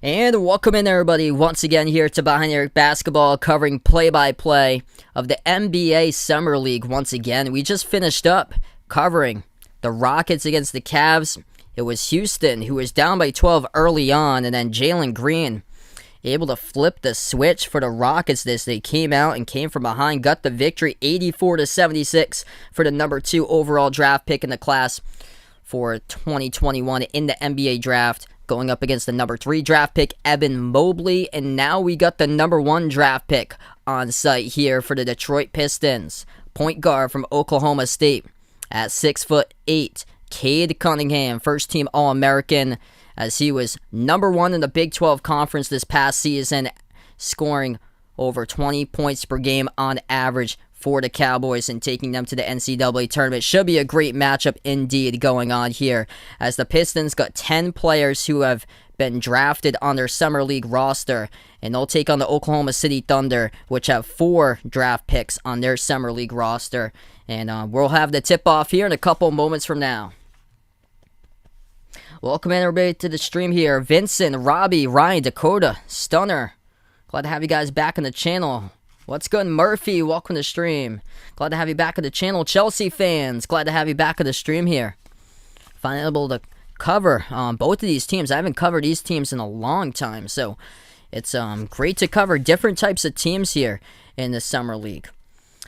And welcome in, everybody, once again here to Behind Eric Basketball, covering play-by-play of the NBA Summer League. Once again, we just finished up covering the Rockets against the Cavs. It was Houston who was down by 12 early on, and then Jalen Green able to flip the switch for the Rockets. They came out and came from behind, got the victory, 84-76 for the number 2 overall draft pick in the class for 2021 in the NBA draft, going up against the number 3 draft pick, Evan Mobley. And now we got the number 1 draft pick on site here for the Detroit Pistons. Point guard from Oklahoma State at 6'8", Cade Cunningham, first team All-American, as he was number 1 in the Big 12 Conference this past season, scoring over 20 points per game on average for the Cowboys and taking them to the NCAA tournament. Should be a great matchup indeed going on here, as the Pistons got 10 players who have been drafted on their Summer League roster, and they'll take on the Oklahoma City Thunder, which have 4 draft picks on their Summer League roster. And we'll have the tip-off here in a couple moments from now. Welcome in, everybody, to the stream here. Vincent, Robbie, Ryan, Dakota, Stunner. Glad to have you guys back on the channel. What's good, Murphy? Welcome to the stream. Glad to have you back on the channel. Chelsea fans, glad to have you back on the stream here. Finally able to cover both of these teams. I haven't covered these teams in a long time, so it's great to cover different types of teams here in the Summer League.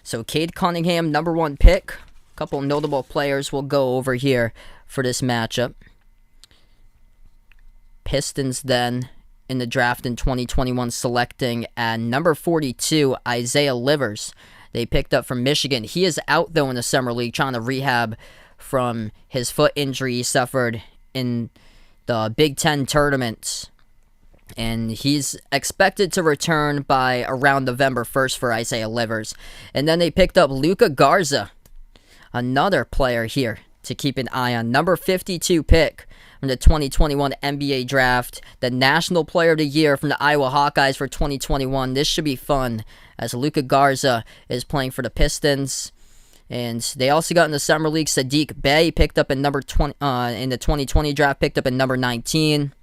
So Cade Cunningham, number 1 pick. A couple notable players we'll go over here for this matchup. Pistons then in the draft in 2021 selecting at number 42, Isaiah Livers. They picked up from Michigan. He is out, though, in the Summer League, trying to rehab from his foot injury he suffered in the Big Ten tournament. And he's expected to return by around November 1st for Isaiah Livers. And then they picked up Luka Garza, another player here to keep an eye on. Number 52 pick from the 2021 NBA draft, the National Player of the Year from the Iowa Hawkeyes for 2021. This should be fun, as Luka Garza is playing for the Pistons. And they also got in the Summer League Sadiq Bey, picked up in number 20 in the 2020 draft, picked up at number 19.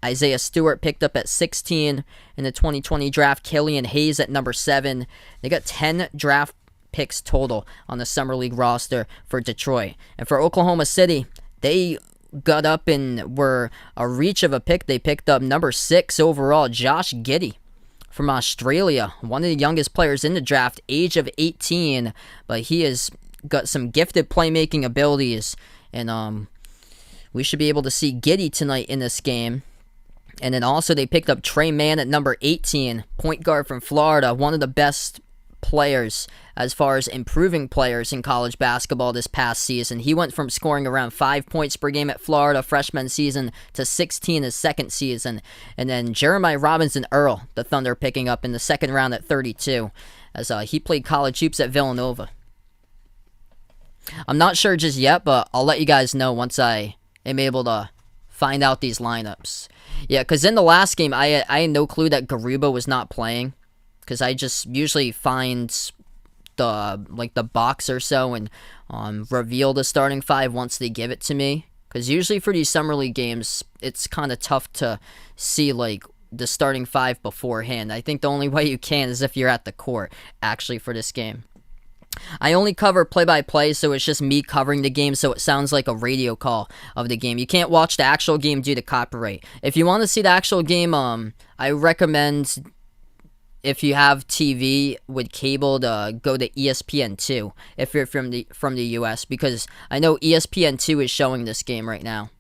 Isaiah Stewart picked up at 16 in the 2020 draft. Killian Hayes at number 7. They got 10 draft picks total on the Summer League roster for Detroit. And for Oklahoma City, they got up and were a reach of a pick. They picked up number 6 overall, Josh Giddey from Australia, one of the youngest players in the draft, age of 18, but he has got some gifted playmaking abilities, and we should be able to see Giddey tonight in this game. And then also they picked up Trey Mann at number 18, point guard from Florida, one of the best players as far as improving players in college basketball this past season. He went from scoring around 5 points per game at Florida freshman season to 16 his second season. And then Jeremiah Robinson Earl, the Thunder, picking up in the second round at 32, as he played college hoops at Villanova. I'm not sure just yet, but I'll let you guys know once I am able to find out these lineups. Yeah, because in the last game, I had no clue that Garuba was not playing, because I just usually find the box or so and reveal the starting 5 once they give it to me. Because usually for these Summer League games, it's kind of tough to see the starting 5 beforehand. I think the only way you can is if you're at the court, actually, for this game. I only cover play-by-play, so it's just me covering the game, so it sounds like a radio call of the game. You can't watch the actual game due to copyright. If you want to see the actual game, I recommend, if you have TV with cable, to go to ESPN2 if you're from the US, because I know ESPN2 is showing this game right now.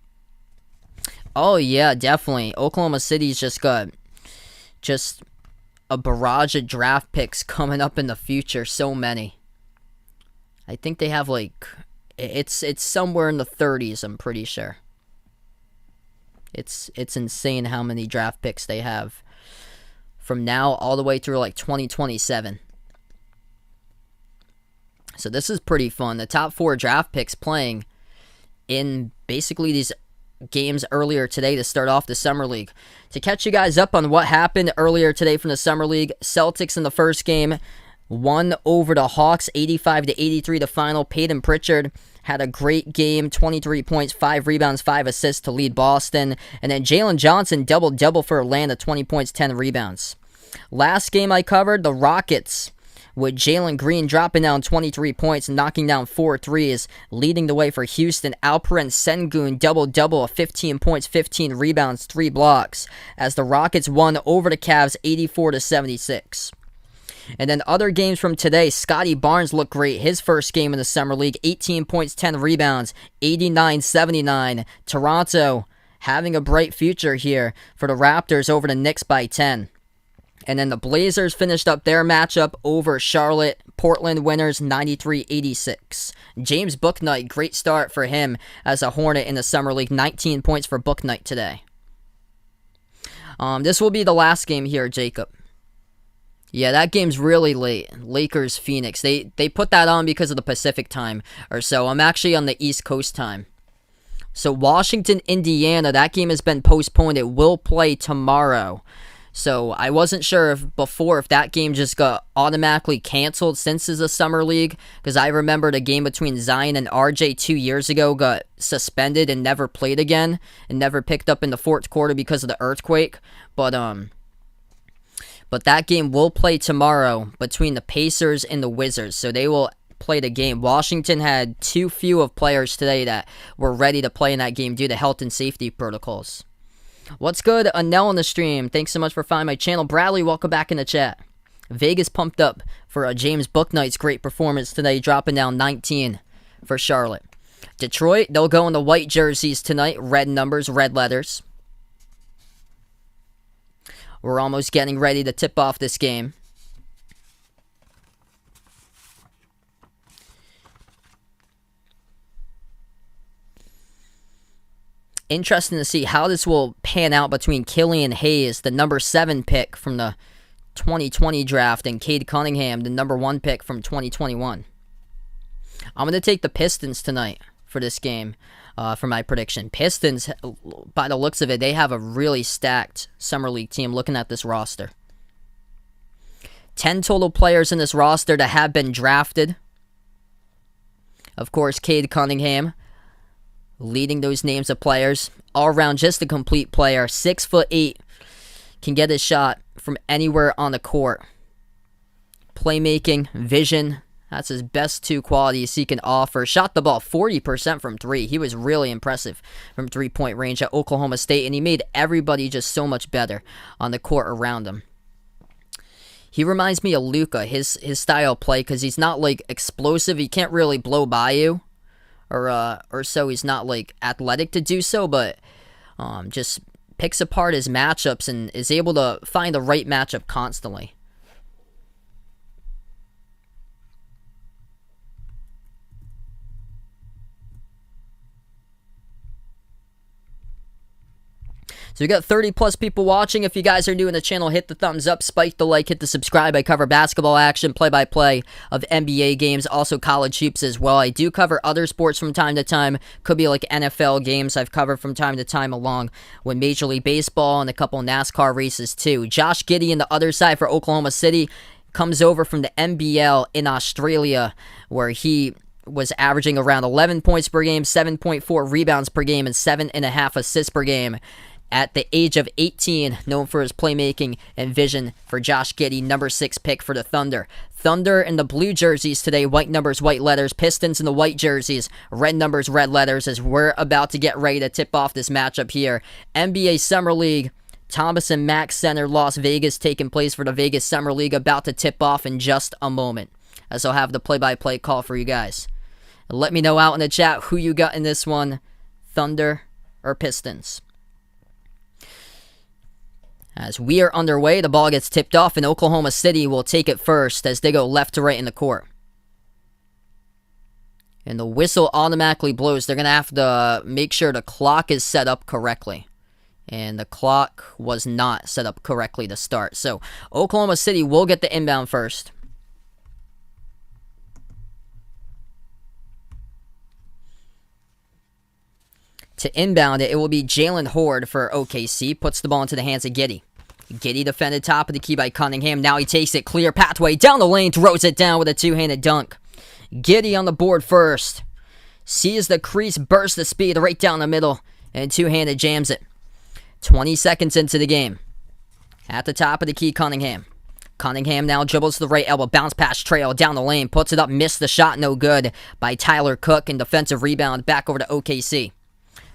Oh yeah, definitely. Oklahoma City's just got a barrage of draft picks coming up in the future. So many. I think they have it's somewhere in the 30s, I'm pretty sure. It's insane how many draft picks they have from now all the way through 2027. So this is pretty fun. The top 4 draft picks playing in basically these games earlier today to start off the Summer League. To catch you guys up on what happened earlier today from the Summer League, Celtics in the first game won over the Hawks, 85-83 the final. Peyton Pritchard had a great game, 23 points, 5 rebounds, 5 assists to lead Boston. And then Jalen Johnson, double-double for Atlanta, 20 points, 10 rebounds. Last game I covered, the Rockets, with Jalen Green dropping down 23 points and knocking down 4 threes, leading the way for Houston. Alperen Sengun, double-double of 15 points, 15 rebounds, 3 blocks, as the Rockets won over the Cavs 84-76. And then other games from today, Scotty Barnes looked great. His first game in the Summer League, 18 points, 10 rebounds, 89-79. Toronto having a bright future here for the Raptors over the Knicks by 10. And then the Blazers finished up their matchup over Charlotte. Portland winners 93-86. James Bouknight, great start for him as a Hornet in the Summer League. 19 points for Bouknight today. This will be the last game here, Jacob. Yeah, that game's really late. Lakers-Phoenix. They put that on because of the Pacific time or so. I'm actually on the East Coast time. So Washington, Indiana, that game has been postponed. It will play tomorrow. So I wasn't sure if that game just got automatically canceled since it's a Summer League, because I remember the game between Zion and RJ 2 years ago got suspended and never played again and never picked up in the fourth quarter because of the earthquake. But that game will play tomorrow between the Pacers and the Wizards, so they will play the game. Washington had too few of players today that were ready to play in that game due to health and safety protocols. What's good? Anel on the stream. Thanks so much for finding my channel. Bradley, welcome back in the chat. Vegas pumped up for James Bouknight's great performance today, dropping down 19 for Charlotte. Detroit, they'll go in the white jerseys tonight. Red numbers, red letters. We're almost getting ready to tip off this game. Interesting to see how this will pan out between Killian Hayes, the number 7 pick from the 2020 draft, and Cade Cunningham, the number 1 pick from 2021. I'm going to take the Pistons tonight for this game. For my prediction. Pistons, by the looks of it, they have a really stacked Summer League team looking at this roster. 10 total players in this roster that have been drafted. Of course, Cade Cunningham leading those names of players. All around, just a complete player. 6'8", can get his shot from anywhere on the court. Playmaking, vision, that's his best 2 qualities he can offer. Shot the ball 40% from 3. He was really impressive from 3-point range at Oklahoma State, and he made everybody just so much better on the court around him. He reminds me of Luka, his style of play, because he's not like explosive. He can't really blow by you, or so. He's not like athletic to do so, but just picks apart his matchups and is able to find the right matchup constantly. So we got 30 plus people watching. If you guys are new in the channel, hit the thumbs up, spike the like, hit the subscribe. I cover basketball action, play-by-play of NBA games, also college hoops as well. I do cover other sports from time to time. Could be like NFL games I've covered from time to time, along with Major League Baseball and a couple NASCAR races too. Josh Giddey on the other side for Oklahoma City comes over from the NBL in Australia, where he was averaging around 11 points per game, 7.4 rebounds per game, and 7.5 assists per game. At the age of 18, known for his playmaking and vision for Josh Giddey, number 6 pick for the Thunder. Thunder in the blue jerseys today, white numbers, white letters. Pistons in the white jerseys, red numbers, red letters, as we're about to get ready to tip off this matchup here. NBA Summer League, Thomas and Mack Center, Las Vegas, taking place for the Vegas Summer League, about to tip off in just a moment, as I'll have the play-by-play call for you guys. Let me know out in the chat who you got in this one, Thunder or Pistons. As we are underway, the ball gets tipped off, and Oklahoma City will take it first as they go left to right in the court. And the whistle automatically blows. They're going to have to make sure the clock is set up correctly. And the clock was not set up correctly to start. So Oklahoma City will get the inbound first. To inbound it, it will be Jalen Horde for OKC. Puts the ball into the hands of Giddey. Giddey defended top of the key by Cunningham. Now he takes it. Clear pathway down the lane. Throws it down with a two-handed dunk. Giddey on the board first. Sees the crease, burst of speed right down the middle, and two-handed jams it. 20 seconds into the game. At the top of the key, Cunningham. Cunningham now dribbles to the right elbow, bounce pass trail down the lane, puts it up, missed the shot, no good by Tyler Cook, and defensive rebound back over to OKC.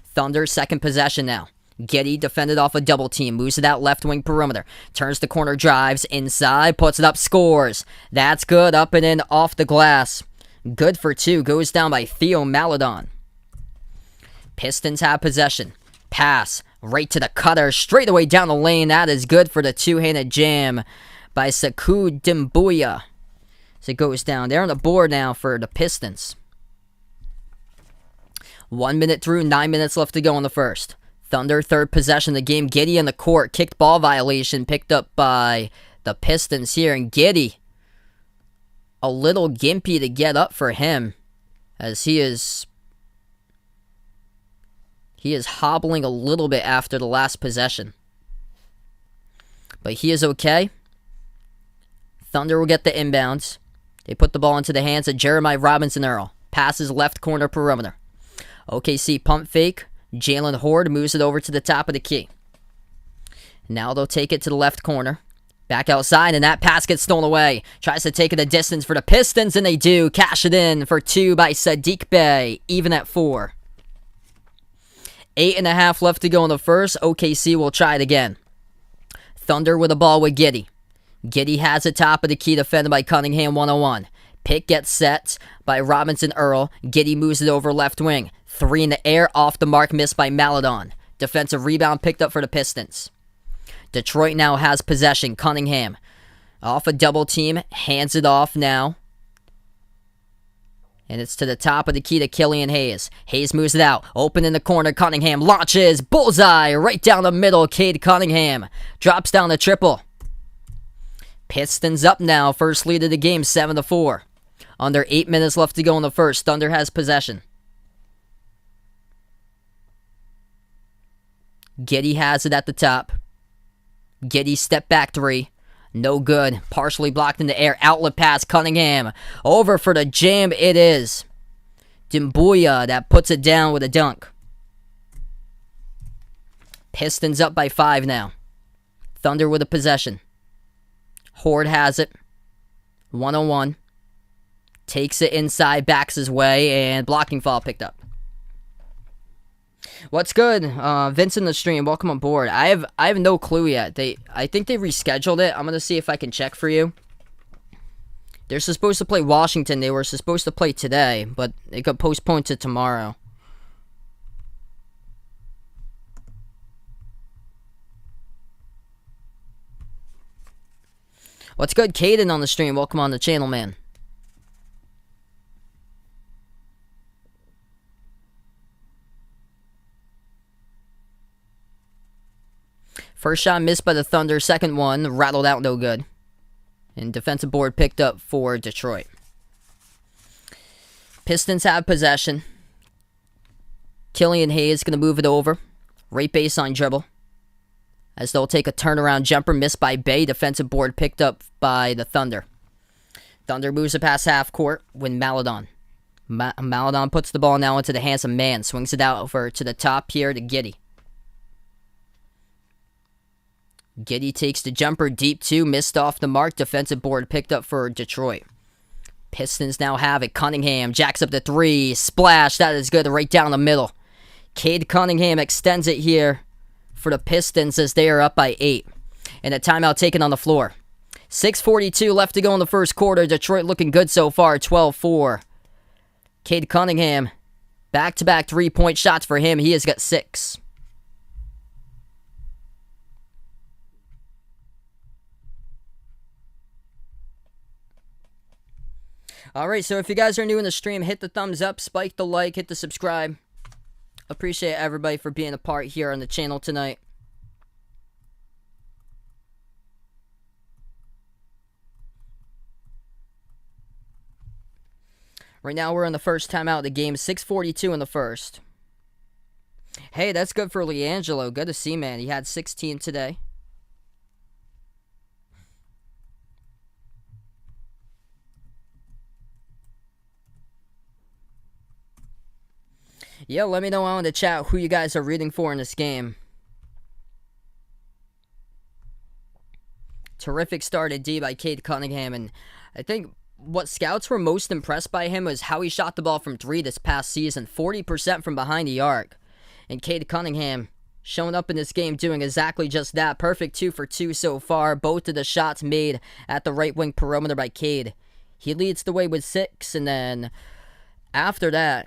Thunder, second possession now. Giddey defended off a double team, moves it out left wing perimeter, turns the corner, drives inside, puts it up, scores. That's good, up and in, off the glass. Good for two, goes down by Theo Maledon. Pistons have possession. Pass, right to the cutter, straight away down the lane. That is good for the two-handed jam by Sekou Doumbouya. As it goes down. They're on the board now for the Pistons. 1 minute through, 9 minutes left to go in the first. Thunder, third possession of the game. Giddey in the court. Kicked ball violation picked up by the Pistons here. And Giddey, a little gimpy to get up for him, as he is hobbling a little bit after the last possession. But he is okay. Thunder will get the inbounds. They put the ball into the hands of Jeremiah Robinson-Earl. Passes left corner perimeter. OKC pump fake. Jalen Horde moves it over to the top of the key. Now they'll take it to the left corner. Back outside, and that pass gets stolen away. Tries to take it a distance for the Pistons, and they do. Cash it in for two by Sadiq Bey. Even at 4. 8.5 left to go in the first. OKC will try it again. Thunder with the ball with Giddey. Giddey has it top of the key, defended by Cunningham 101. Pick gets set by Robinson-Earl. Giddey moves it over left wing. 3 in the air, off the mark, missed by Maledon. Defensive rebound picked up for the Pistons. Detroit now has possession. Cunningham off a double team, hands it off now. And it's to the top of the key to Killian Hayes. Hayes moves it out. Open in the corner. Cunningham launches. Bullseye right down the middle. Cade Cunningham drops down the triple. Pistons up now. First lead of the game, 7-4. Under 8 minutes left to go in the first. Thunder has possession. Giddey has it at the top. Giddey step back 3. No good. Partially blocked in the air. Outlet pass. Cunningham. Over for the jam. It is Doumbouya that puts it down with a dunk. Pistons up by 5 now. Thunder with a possession. Horde has it. 101. Takes it inside. Backs his way. And blocking foul picked up. What's good? Vince in the stream, welcome on board. I have no clue yet. I think they rescheduled it. I'm gonna see if I can check for you. They're supposed to play Washington. They were supposed to play today, but it got postponed to tomorrow. What's good? Caden on the stream, welcome on the channel, man. First shot missed by the Thunder. Second one rattled out, no good. And defensive board picked up for Detroit. Pistons have possession. Killian Hayes going to move it over. Right baseline dribble. As they'll take a turnaround jumper missed by Bey. Defensive board picked up by the Thunder. Thunder moves it past half court with Maledon. Maledon puts the ball now into the hands of Man. Swings it out over to the top here to Giddey. Giddey takes the jumper deep 2, missed off the mark. Defensive board picked up for Detroit. Pistons now have it. Cunningham jacks up the 3. Splash. That is good right down the middle. Cade Cunningham extends it here for the Pistons as they are up by 8. And a timeout taken on the floor. 6:42 left to go in the first quarter. Detroit looking good so far. 12-4. Cade Cunningham. Back-to-back 3-point shots for him. He has got 6. Alright, so if you guys are new in the stream, hit the thumbs up, spike the like, hit the subscribe. Appreciate everybody for being a part here on the channel tonight. Right now we're in the first timeout of the game, 6:42 in the first. Hey, that's good for LiAngelo. Good to see, man. He had 16 today. Yeah, let me know out in the chat who you guys are rooting for in this game. Terrific start at D by Cade Cunningham, and I think what scouts were most impressed by him was how he shot the ball from 3 this past season, 40% from behind the arc. And Cade Cunningham showing up in this game doing exactly just that. Perfect 2 for 2 so far. Both of the shots made at the right wing perimeter by Cade. He leads the way with 6, and then after that,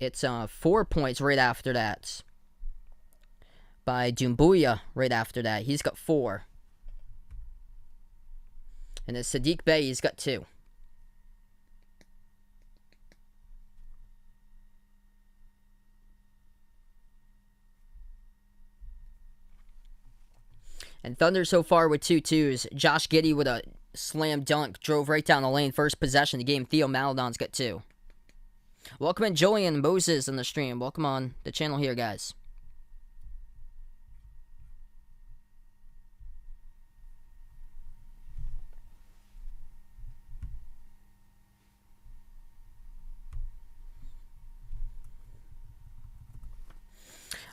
it's 4 points right after that by Doumbouya right after that. He's got 4. And then Sadiq Bey, he's got 2. And Thunder so far with 2-2s. Josh Giddey with a slam dunk. Drove right down the lane. First possession of the game. Theo Maledon's got 2. Welcome in Julian Moses on the stream. Welcome on the channel here, guys.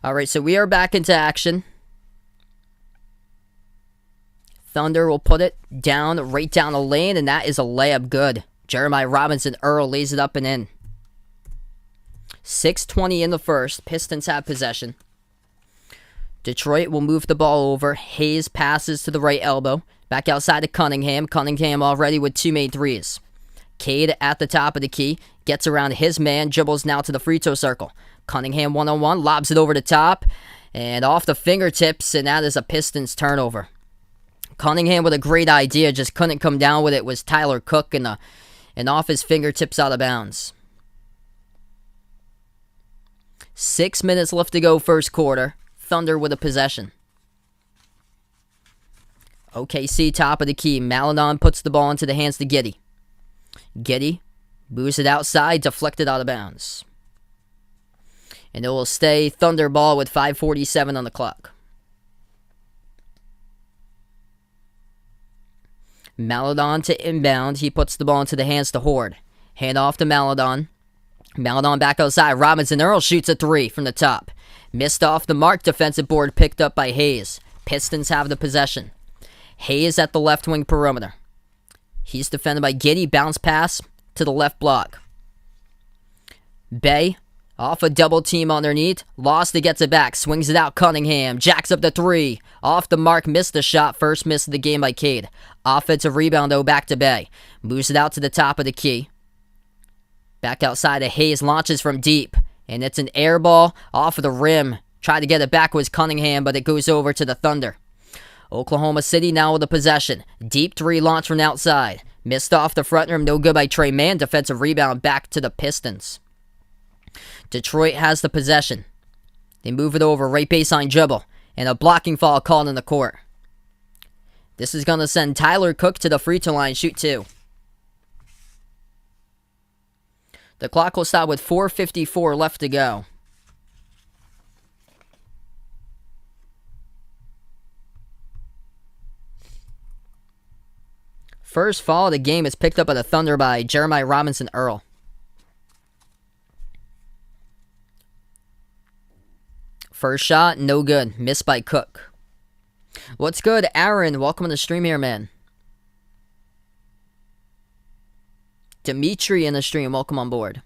All right, so we are back into action. Thunder will put it down, right down the lane, and that is a layup good. Jeremiah Robinson Earl lays it up and in. 6:20 in the first. Pistons have possession. Detroit will move the ball over. Hayes passes to the right elbow. Back outside to Cunningham. Cunningham already with 2 made threes. Cade at the top of the key. Gets around his man. Dribbles now to the free throw circle. Cunningham one-on-one. Lobs it over the top. And off the fingertips. And that is a Pistons turnover. Cunningham with a great idea. Just couldn't come down with it. Was Tyler Cook. And off his fingertips out of bounds. 6 minutes left to go first quarter. Thunder with a possession. OKC top of the key. Maledon puts the ball into the hands to Giddey. Giddey moves it outside, deflected out of bounds. And it will stay Thunder ball with 5:47 on the clock. Maledon to inbound. He puts the ball into the hands to Horde. Hand off to Maledon. Maledon back outside. Robinson Earl shoots a 3 from the top. Missed off the mark. Defensive board picked up by Hayes. Pistons have the possession. Hayes at the left wing perimeter. He's defended by Giddey. Bounce pass to the left block. Bey off a double team underneath. Lost it, gets it back. Swings it out. Cunningham jacks up the 3. Off the mark. Missed the shot. First miss of the game by Cade. Offensive rebound though back to Bey. Moves it out to the top of the key. Back outside of Hayes, launches from deep. And it's an air ball off of the rim. Tried to get it back with Cunningham, but it goes over to the Thunder. Oklahoma City now with the possession. Deep 3 launch from outside. Missed off the front rim, no good by Trey Mann. Defensive rebound back to the Pistons. Detroit has the possession. They move it over, right baseline dribble. And a blocking foul called in the court. This is going to send Tyler Cook to the free throw line, shoot 2. The clock will stop with 4:54 left to go. First foul of the game is picked up by the Thunder by Jeremiah Robinson Earl. First shot, no good. Missed by Cook. What's good, Aaron? Welcome to the stream here, man. Dimitri in the stream, welcome on board.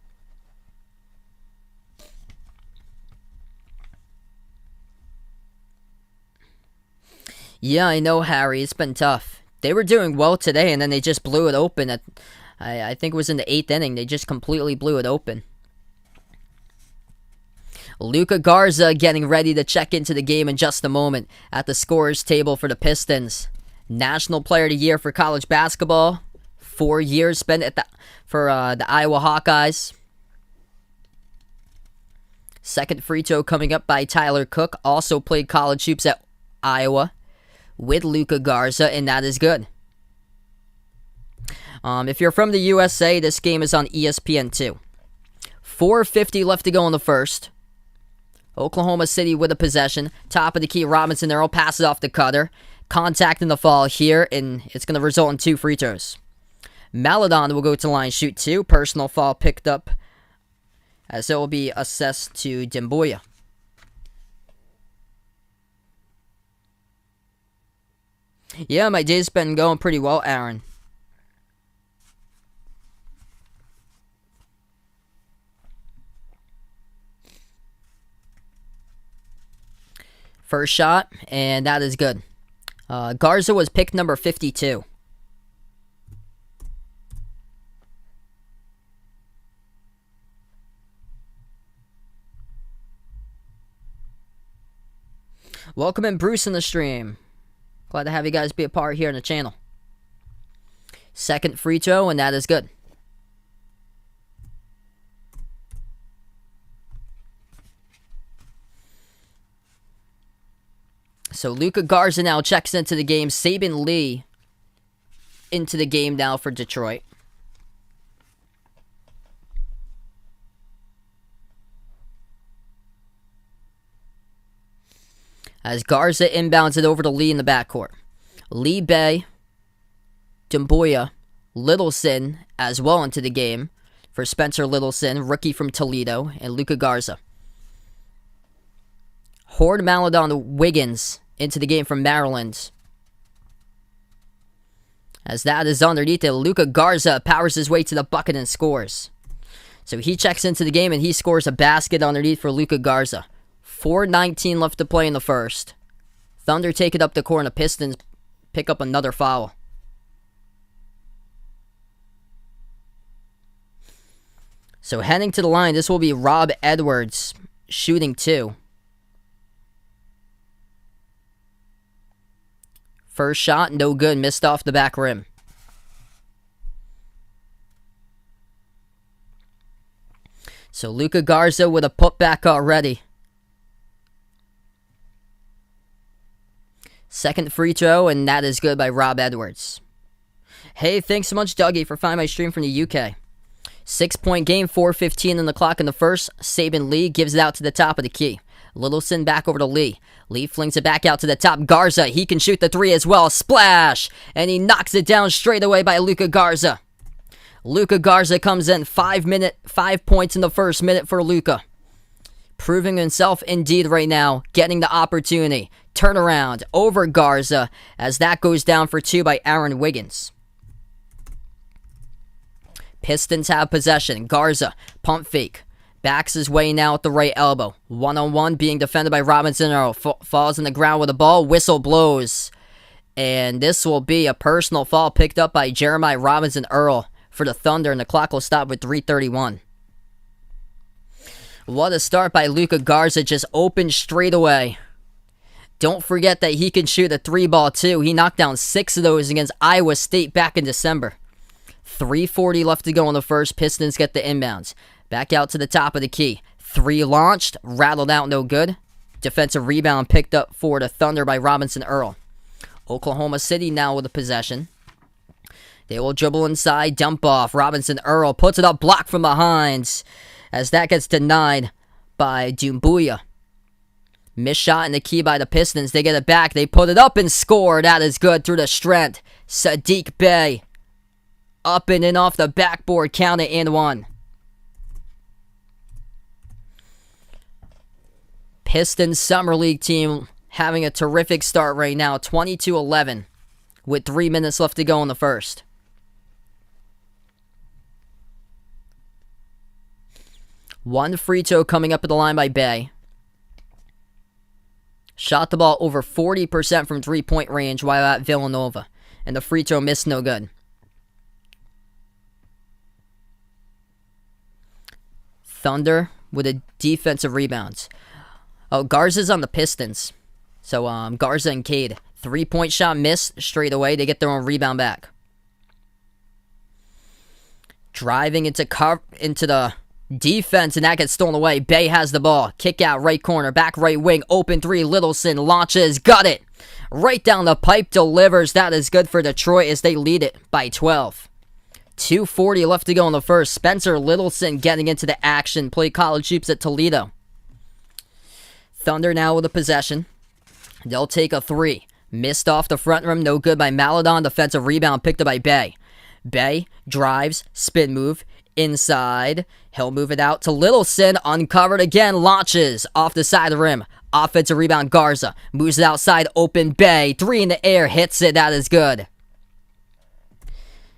Yeah, I know, Harry. It's been tough. They were doing well today, and then they just blew it open. I think it was in the 8th inning. They just completely blew it open. Luka Garza getting ready to check into the game in just a moment at the scorer's table for the Pistons. National Player of the Year for college basketball. 4 years spent for the Iowa Hawkeyes. Second free throw coming up by Tyler Cook. Also played college hoops at Iowa with Luka Garza, and that is good. If you're from the USA, this game is on ESPN2. 4:50 left to go in the first. Oklahoma City with a possession. Top of the key, Robinson Earl passes off the cutter. Contact in the fall here, and it's going to result in 2 free throws. Maledon will go to the line, shoot 2. Personal foul picked up as it will be assessed to Demboya. Yeah, my day's been going pretty well, Aaron. First shot, and that is good. Garza was pick number 52. Welcome in, Bruce, in the stream. Glad to have you guys be a part here on the channel. Second free throw, and that is good. So Luka Garza now checks into the game. Saben Lee into the game now for Detroit. As Garza inbounds it over to Lee in the backcourt. Lee, Bay, Demboya, Littleson as well into the game for Spencer Littleson, rookie from Toledo, and Luka Garza. Horde Maladon Wiggins into the game from Maryland. As that is underneath it, Luka Garza powers his way to the bucket and scores. So he checks into the game and he scores a basket underneath for Luka Garza. 4:19 left to play in the first. Thunder take it up the court and the Pistons pick up another foul. So heading to the line, this will be Rob Edwards shooting 2. First shot, no good, missed off the back rim. So Luka Garza with a putback already. Second free throw, and that is good by Rob Edwards. Hey, thanks so much, Dougie, for finding my stream from the UK. 6-point game, 4:15 on the clock in the first. Saben Lee gives it out to the top of the key. Littleson back over to Lee. Lee flings it back out to the top. Garza, he can shoot the 3 as well. Splash! And he knocks it down straight away by Luka Garza. Luka Garza comes in 5 points in the first minute for Luka. Proving himself indeed right now, getting the opportunity. Turnaround over Garza as that goes down for 2 by Aaron Wiggins. Pistons have possession. Garza, pump fake. Backs his way now at the right elbow. 1-on-1 being defended by Robinson Earl. Falls on the ground with the ball. Whistle blows. And this will be a personal foul picked up by Jeremiah Robinson Earl for the Thunder, and the clock will stop with 3:31. What a start by Luka Garza, just opened straight away. Don't forget that he can shoot a 3-ball too. He knocked down 6 of those against Iowa State back in December. 3:40 left to go in the first. Pistons get the inbounds. Back out to the top of the key. 3 launched, rattled out, no good. Defensive rebound picked up for the Thunder by Robinson Earl. Oklahoma City now with the possession. They will dribble inside, dump off. Robinson Earl puts it up, blocked from behind, as that gets denied by Demboya. Missed shot in the key by the Pistons. They get it back. They put it up and score. That is good through the strength. Sadiq Bey. Up and in off the backboard. Count it in 1. Pistons Summer League team having a terrific start right now. 22-11 with 3 minutes left to go in the first. One free throw coming up at the line by Bey. Shot the ball over 40% from 3-point range while at Villanova. And the free throw missed, no good. Thunder with a defensive rebounds. Oh, Garza's on the Pistons. So, Garza and Cade. 3-point shot missed straight away. They get their own rebound back. Driving into the defense, and that gets stolen away. Bey has the ball. Kick out right corner. Back right wing. Open 3. Littleson launches. Got it. Right down the pipe. Delivers. That is good for Detroit as they lead it by 12. 2:40 left to go in the first. Spencer Littleson getting into the action. Played college hoops at Toledo. Thunder now with a possession. They'll take a 3. Missed off the front rim. No good by Maladon. Defensive rebound picked up by Bey. Bey drives. Spin move. inside. He'll move it out to Littleson. Uncovered again. Launches off the side of the rim. Offensive rebound. Garza moves it outside. Open Bay. 3 in the air. Hits it. That is good.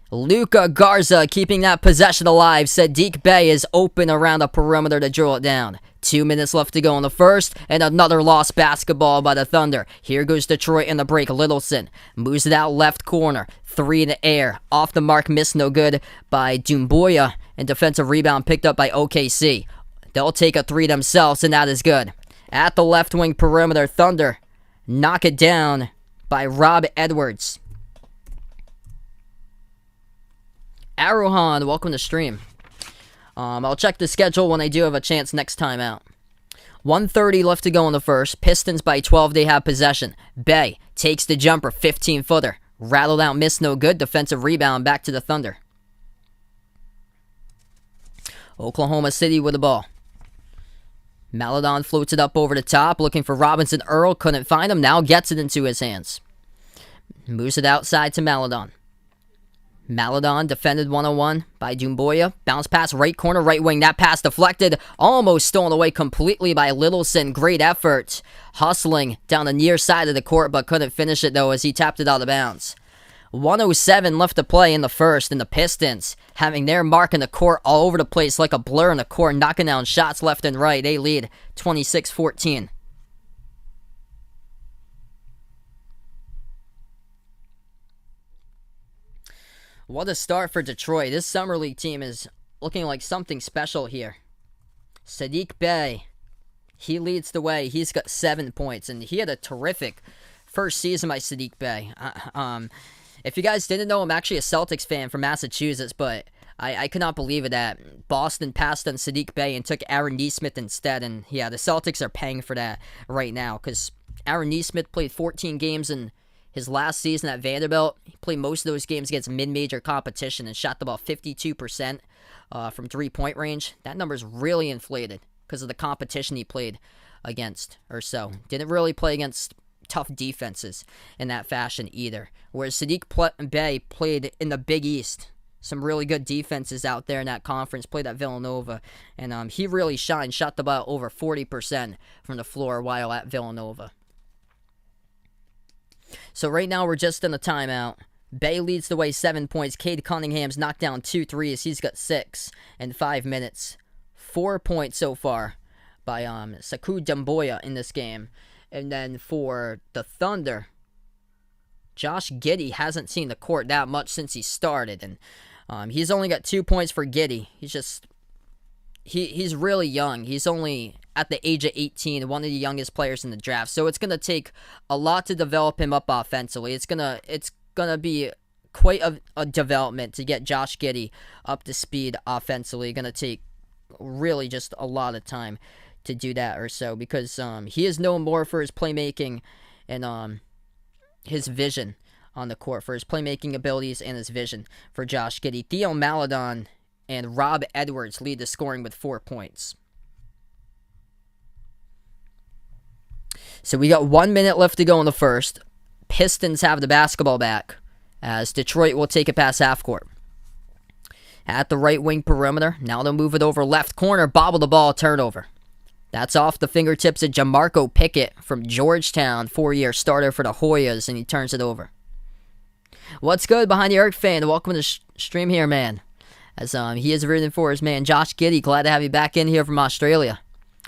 Luka Garza keeping that possession alive. Sadiq Bey is open around the perimeter to drill it down. 2 minutes left to go in the first, and another lost basketball by the Thunder. Here goes Detroit in the break. Littleson moves it out left corner. 3 in the air. Off the mark, missed no good by Doumbouya, and defensive rebound picked up by OKC. They'll take a 3 themselves, and that is good. At the left wing perimeter, Thunder knock it down by Rob Edwards. Aruhan, welcome to stream. I'll check the schedule when I do have a chance next time out. 1:30 left to go in the first. Pistons by 12. They have possession. Bay takes the jumper. 15-footer. Rattled out. Missed no good. Defensive rebound back to the Thunder. Oklahoma City with the ball. Maladon floats it up over the top. Looking for Robinson Earl. Couldn't find him. Now gets it into his hands. Moves it outside to Maladon. Maladon defended 1-on-1 by Doumbouya. Bounce pass right corner, right wing. That pass deflected. Almost stolen away completely by Littleson. Great effort. Hustling down the near side of the court, but couldn't finish it though as he tapped it out of bounds. 1:07 left to play in the first, and the Pistons having their mark in the court all over the place like a blur in the court, knocking down shots left and right. They lead 26-14. What a start for Detroit. This Summer League team is looking like something special here. Sadiq Bey, he leads the way. He's got 7 points, and he had a terrific first season by Sadiq Bey. If you guys didn't know, I'm actually a Celtics fan from Massachusetts, but I could not believe it that Boston passed on Sadiq Bey and took Aaron Nesmith instead, and yeah, the Celtics are paying for that right now, because Aaron Nesmith played 14 games in his last season at Vanderbilt. He played most of those games against mid-major competition and shot about 52% from three-point range. That number's really inflated because of the competition he played against or so. Didn't really play against tough defenses in that fashion either. Whereas Sadiq Bey played in the Big East. Some really good defenses out there in that conference. Played at Villanova. And he really shined. Shot about over 40% from the floor while at Villanova. So right now we're just in a timeout. Bay leads the way 7 points. Cade Cunningham's knocked down 2 threes. He's got 6 in 5 minutes. 4 points so far by Sekou Doumbouya in this game. And then for the Thunder, Josh Giddey hasn't seen the court that much since he started. And he's only got 2 points for Giddey. He's really young. He's only at the age of 18, one of the youngest players in the draft. So it's going to take a lot to develop him up offensively. It's gonna be quite a development to get Josh Giddey up to speed offensively. Going to take really just a lot of time to do that or so, because he is known more for his playmaking and his vision on the court, for his playmaking abilities and his vision for Josh Giddey. Theo Maladon and Rob Edwards lead the scoring with 4 points. So we got 1 minute left to go in the first. Pistons have the basketball back as Detroit will take it past half court. At the right wing perimeter, now they'll move it over left corner, bobble the ball, turnover. That's off the fingertips of Jamarco Pickett from Georgetown, 4-year starter for the Hoyas, and he turns it over. What's good behind the arc fan? Welcome to the stream here, man. As he is rooting for his man, Josh Giddey. Glad to have you back in here from Australia.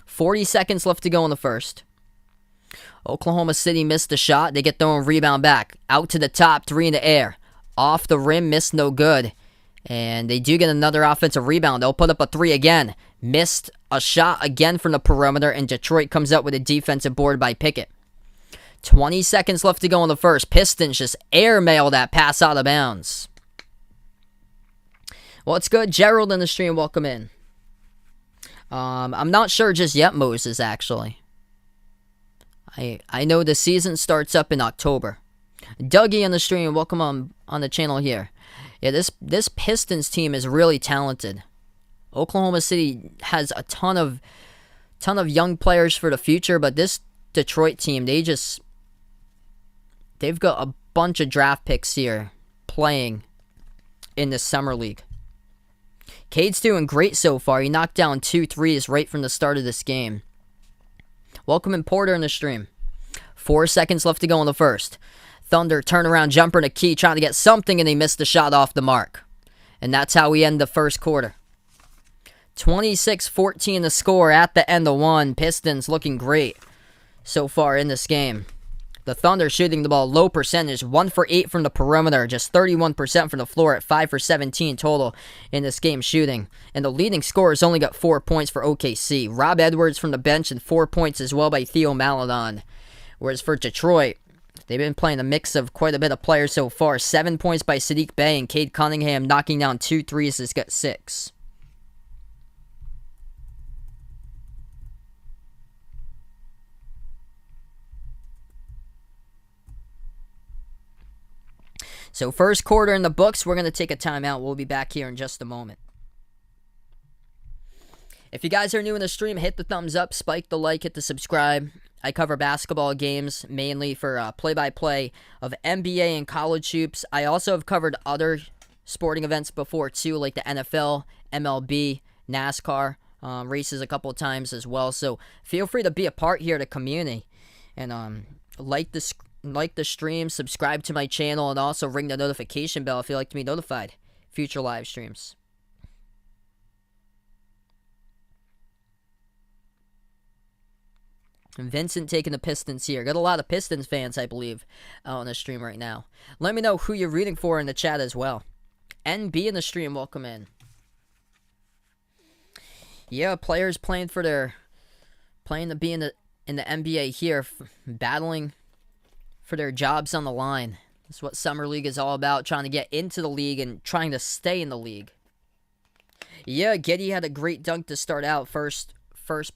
40 seconds left to go in the first. Oklahoma City missed the shot. They get their own rebound back. Out to the top, 3 in the air. Off the rim, missed no good. And they do get another offensive rebound. They'll put up a 3 again. Missed a shot again from the perimeter, and Detroit comes up with a defensive board by Pickett. 20 seconds left to go in the first. Pistons just airmail that pass out of bounds. What's good? Gerald in the stream, welcome in. I'm not sure just yet, Moses, actually. I know the season starts up in October. Dougie on the stream, welcome on the channel here. Yeah, this Pistons team is really talented. Oklahoma City has a ton of young players for the future, but this Detroit team, they've got a bunch of draft picks here playing in the Summer League. Cade's doing great so far. He knocked down 2 threes right from the start of this game. Welcome in Porter in the stream. 4 seconds left to go in the first. Thunder turnaround jumper to Key, trying to get something, and they missed the shot off the mark. And that's how we end the first quarter. 26-14 the score at the end of one. Pistons looking great so far in this game. The Thunder shooting the ball low percentage, 1 for 8 from the perimeter, just 31% from the floor at 5 for 17 total in this game shooting. And the leading scorers only got 4 points for OKC. Rob Edwards from the bench and 4 points as well by Theo Maledon. Whereas for Detroit, they've been playing a mix of quite a bit of players so far. 7 points by Saddiq Bey, and Cade Cunningham knocking down 2 threes has got 6. So first quarter in the books, we're going to take a timeout. We'll be back here in just a moment. If you guys are new in the stream, hit the thumbs up, spike the like, hit the subscribe. I cover basketball games mainly for play-by-play of NBA and college hoops. I also have covered other sporting events before too, like the NFL, MLB, NASCAR, races a couple of times as well. So feel free to be a part here of the community and like the stream, subscribe to my channel, and also ring the notification bell if you'd like to be notified future live streams. And Vincent taking the Pistons here. Got a lot of Pistons fans, I believe, out on the stream right now. Let me know who you're rooting for in the chat as well. NB in the stream, welcome in. Yeah, players playing to be in the NBA here, battling for their jobs on the line. That's what Summer League is all about, trying to get into the league and trying to stay in the league. Yeah, Giddey had a great dunk to start out first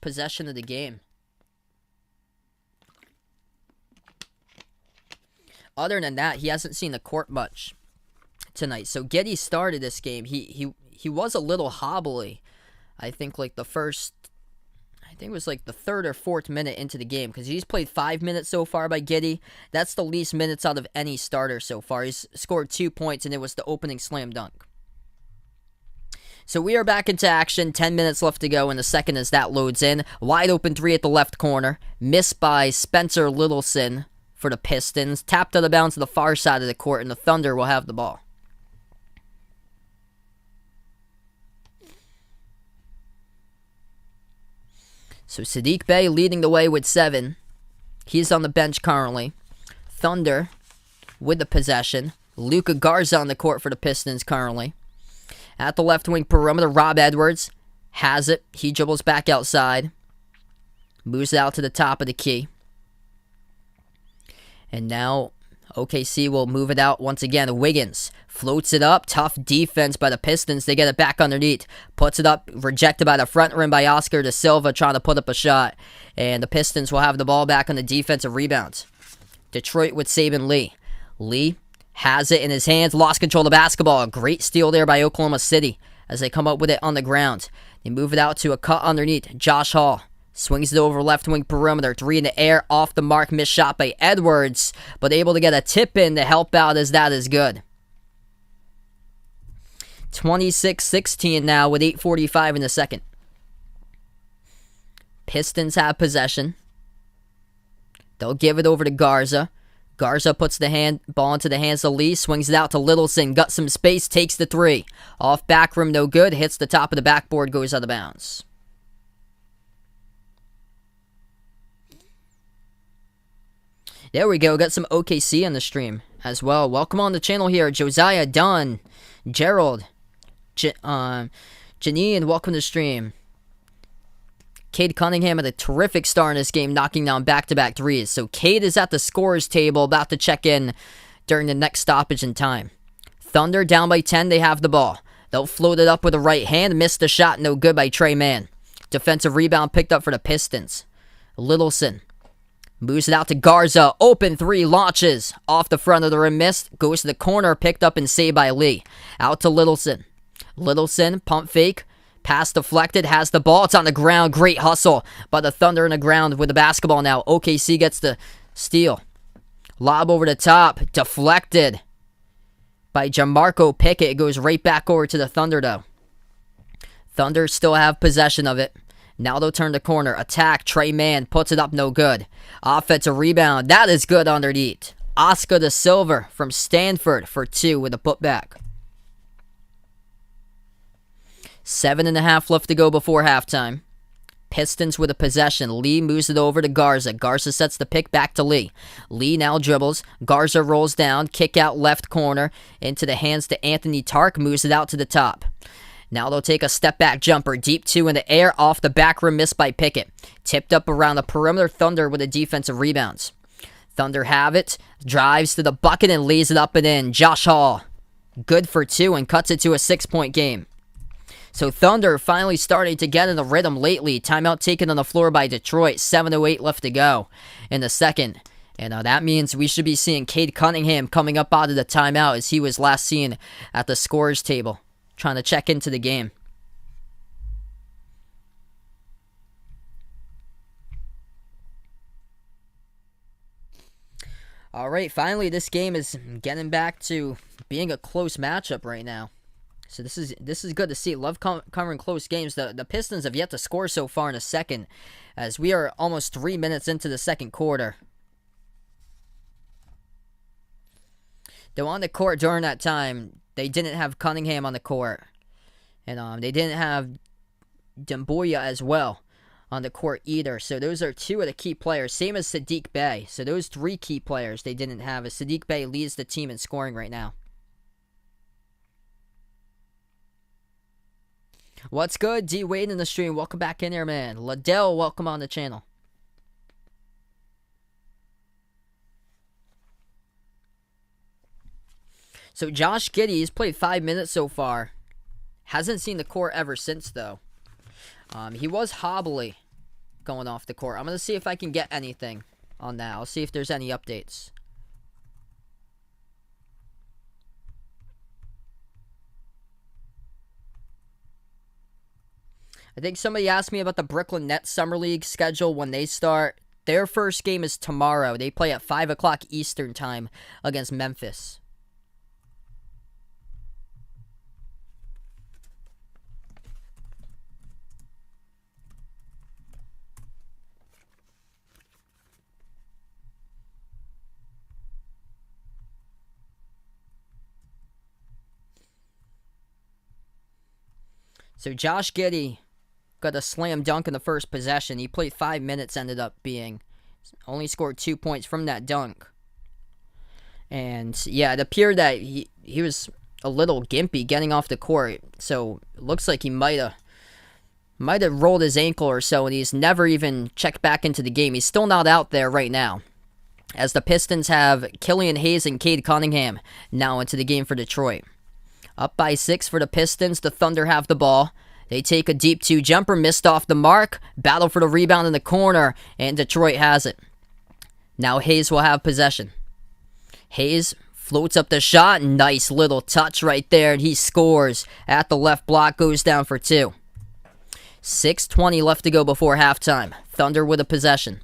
possession of the game. Other than that, he hasn't seen the court much tonight. So Giddey started this game. He was a little hobbly. I think it was like the 3rd or 4th minute into the game, because he's played 5 minutes so far by Giddey. That's the least minutes out of any starter so far. He's scored 2 points, and it was the opening slam dunk. So we are back into action. 10 minutes left to go in the second as that loads in. Wide open 3 at the left corner. Missed by Spencer Littleson for the Pistons. Tapped out of bounds to the far side of the court, and the Thunder will have the ball. So Saddiq Bey leading the way with 7. He's on the bench currently. Thunder with the possession. Luka Garza on the court for the Pistons currently. At the left wing perimeter, Rob Edwards has it. He dribbles back outside. Moves it out to the top of the key. And now OKC will move it out once again. Wiggins floats it up. Tough defense by the Pistons. They get it back underneath. Puts it up. Rejected by the front rim by Oscar da Silva trying to put up a shot. And the Pistons will have the ball back on the defensive rebounds. Detroit with Saban Lee. Lee has it in his hands. Lost control of the basketball. A great steal there by Oklahoma City as they come up with it on the ground. They move it out to a cut underneath. Josh Hall swings it over left wing perimeter. 3 in the air. Off the mark. Missed shot by Edwards. But able to get a tip in to help out as that is good. 26-16 now with 8:45 in the second. Pistons have possession. They'll give it over to Garza. Garza puts the ball into the hands of Lee. Swings it out to Littleson. Got some space. Takes the 3. Off back rim. No good. Hits the top of the backboard. Goes out of bounds. There we go. Got some OKC on the stream as well. Welcome on the channel here. Josiah, Dunn, Gerald, Janine, welcome to the stream. Cade Cunningham had a terrific start in this game, knocking down back-to-back threes. So Cade is at the scorer's table, about to check in during the next stoppage in time. Thunder down by 10. They have the ball. They'll float it up with the right hand. Missed the shot. No good by Trey Mann. Defensive rebound picked up for the Pistons. Littleson moves it out to Garza. Open 3. Launches. Off the front of the rim. Missed. Goes to the corner. Picked up and saved by Lee. Out to Littleson. Littleson. Pump fake. Pass deflected. Has the ball. It's on the ground. Great hustle by the Thunder on the ground with the basketball now. OKC gets the steal. Lob over the top. Deflected by Jamarco Pickett. It goes right back over to the Thunder though. Thunder still have possession of it. Now they'll turn the corner. Attack. Trey Mann puts it up, no good. Offensive rebound. That is good underneath. Oscar da Silva from Stanford for 2 with a putback. 7.5 left to go before halftime. Pistons with a possession. Lee moves it over to Garza. Garza sets the pick back to Lee. Lee now dribbles. Garza rolls down. Kick out left corner. Into the hands to Anthony Tark. Moves it out to the top. Now they'll take a step-back jumper. Deep 2 in the air. Off the back rim. Missed by Pickett. Tipped up around the perimeter. Thunder with the defensive rebounds. Thunder have it. Drives to the bucket and lays it up and in. Josh Hall. Good for 2 and cuts it to a 6-point game. So Thunder finally starting to get in the rhythm lately. Timeout taken on the floor by Detroit. 7:08 left to go in the second. And that means we should be seeing Cade Cunningham coming up out of the timeout as he was last seen at the scorer's table, trying to check into the game. All right, finally this game is getting back to being a close matchup right now. So this is good to see. Love covering close games. The Pistons have yet to score so far in the second, as we are almost 3 minutes into the second quarter. Though on the court during that time, they didn't have Cunningham on the court. And they didn't have Demboya as well on the court either. So those are 2 of the key players. Same as Saddiq Bey. So those 3 key players they didn't have. As Saddiq Bey leads the team in scoring right now. What's good? D Wade in the stream. Welcome back in here, man. Liddell, welcome on the channel. So Josh Giddey has played 5 minutes so far. Hasn't seen the court ever since, though. He was hobbly going off the court. I'm going to see if I can get anything on that. I'll see if there's any updates. I think somebody asked me about the Brooklyn Nets Summer League schedule when they start. Their first game is tomorrow. They play at 5 o'clock Eastern time against Memphis. So Josh Giddey got a slam dunk in the first possession. He played 5 minutes, ended up being. Only scored 2 points from that dunk. And yeah, it appeared that he was a little gimpy getting off the court. So it looks like he might have rolled his ankle or so, and he's never even checked back into the game. He's still not out there right now, as the Pistons have Killian Hayes and Cade Cunningham now into the game for Detroit. Up by 6 for the Pistons. The Thunder have the ball. They take a deep 2 jumper, missed off the mark. Battle for the rebound in the corner, and Detroit has it. Now Hayes will have possession. Hayes floats up the shot. Nice little touch right there, and he scores at the left block. Goes down for 2. 6:20 left to go before halftime. Thunder with a possession.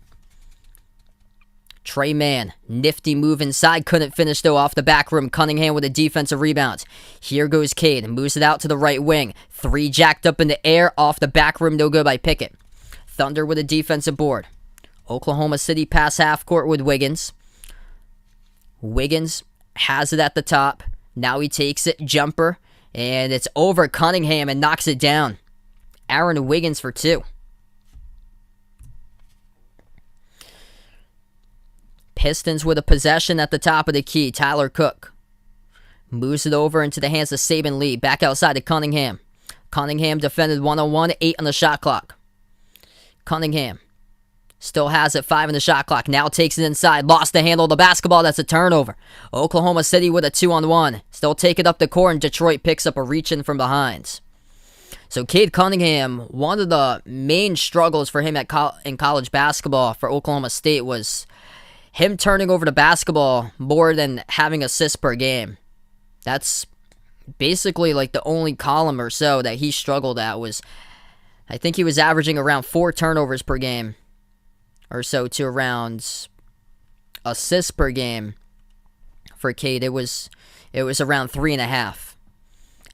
Trey Mann, nifty move inside, couldn't finish though off the back rim. Cunningham with a defensive rebound. Here goes Cade, moves it out to the right wing. 3 jacked up in the air, off the back rim, no good by Pickett. Thunder with a defensive board. Oklahoma City pass half court with Wiggins. Wiggins has it at the top. Now he takes it, jumper, and it's over Cunningham and knocks it down. Aaron Wiggins for 2. Pistons with a possession at the top of the key. Tyler Cook moves it over into the hands of Saban Lee. Back outside to Cunningham. Cunningham defended 1-on-1, 8 on the shot clock. Cunningham still has it, 5 on the shot clock. Now takes it inside. Lost the handle of the basketball. That's a turnover. Oklahoma City with a 2-on-1. Still take it up the court, and Detroit picks up a reach in from behind. So Cade Cunningham, one of the main struggles for him in college basketball for Oklahoma State was him turning over the basketball more than having assists per game. That's basically like the only column or so that he struggled at was, I think he was averaging around 4 turnovers per game or so to around assists per game for Cade. It was around 3.5.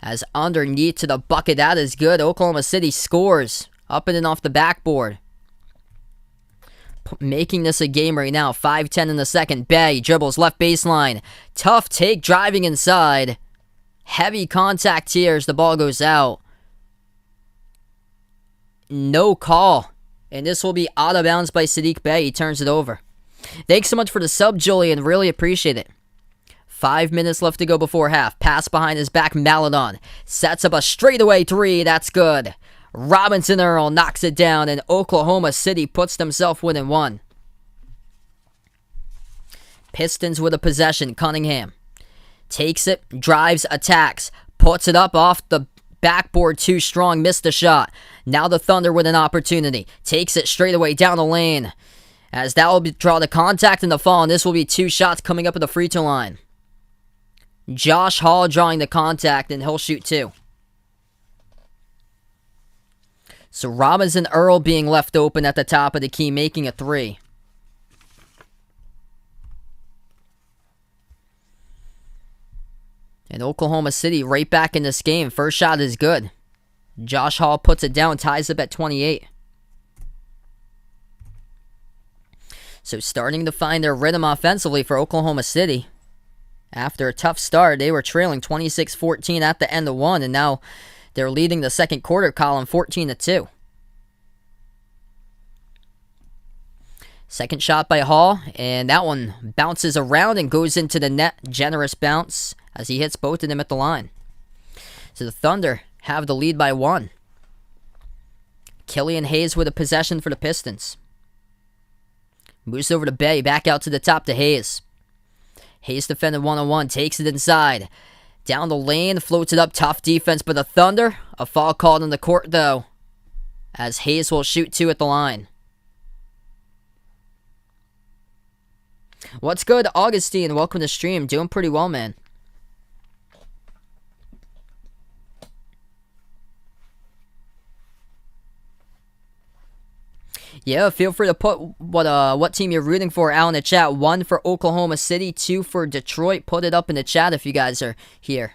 As underneath to the bucket, that is good. Oklahoma City scores. Up and in off the backboard. Making this a game right now. 5:10 in the second. Bay dribbles left baseline. Tough take, driving inside. Heavy contact here as the ball goes out. No call. And this will be out of bounds by Sadiq Bey. He turns it over. Thanks so much for the sub, Julian. Really appreciate it. 5 minutes left to go before half. Pass behind his back, Maladon. Sets up a straightaway three. That's good. Robinson Earl knocks it down, and Oklahoma City puts themselves within one. Pistons with a possession. Cunningham takes it, drives, attacks, puts it up off the backboard too strong, missed the shot. Now the Thunder with an opportunity. Takes it straight away down the lane. As that will draw the contact and the fall, and this will be 2 shots coming up at the free throw line. Josh Hall drawing the contact, and he'll shoot 2. So Robinson Earl being left open at the top of the key, making a 3. And Oklahoma City right back in this game. First shot is good. Josh Hall puts it down, ties up at 28. So starting to find their rhythm offensively for Oklahoma City. After a tough start, they were trailing 26-14 at the end of one, and now they're leading the second quarter column 14-2. Second shot by Hall, and that one bounces around and goes into the net. Generous bounce as he hits both of them at the line. So the Thunder have the lead by 1. Killian Hayes with a possession for the Pistons. Moves over to Bay, back out to the top to Hayes. Hayes defended 1-on-1, takes it inside. Down the lane, floats it up, tough defense by the Thunder. A foul called in the court though, as Hayes will shoot 2 at the line. What's good, Augustine? Welcome to the stream. Doing pretty well, man. Yeah, feel free to put what team you're rooting for out in the chat. 1 for Oklahoma City, 2 for Detroit. Put it up in the chat if you guys are here.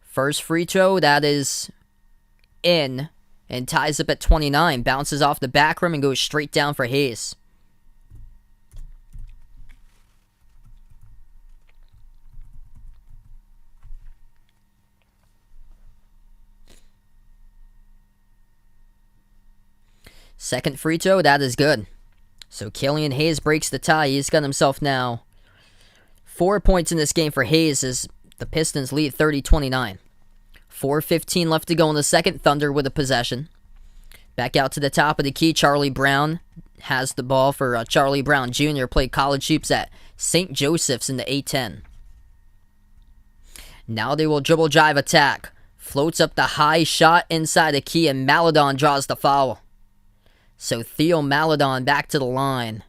First free throw, that is in, and ties up at 29. Bounces off the back rim and goes straight down for Hayes. Second free throw, that is good. So Killian Hayes breaks the tie. He's got himself now 4 points in this game for Hayes as the Pistons lead 30-29. 4:15 left to go in the second. Thunder with a possession. Back out to the top of the key. Charlie Brown has the ball for Charlie Brown Jr. Played college hoops at St. Joseph's in the A-10. Now they will dribble drive attack. Floats up the high shot inside the key, and Maladon draws the foul. So Theo Maladon back to the line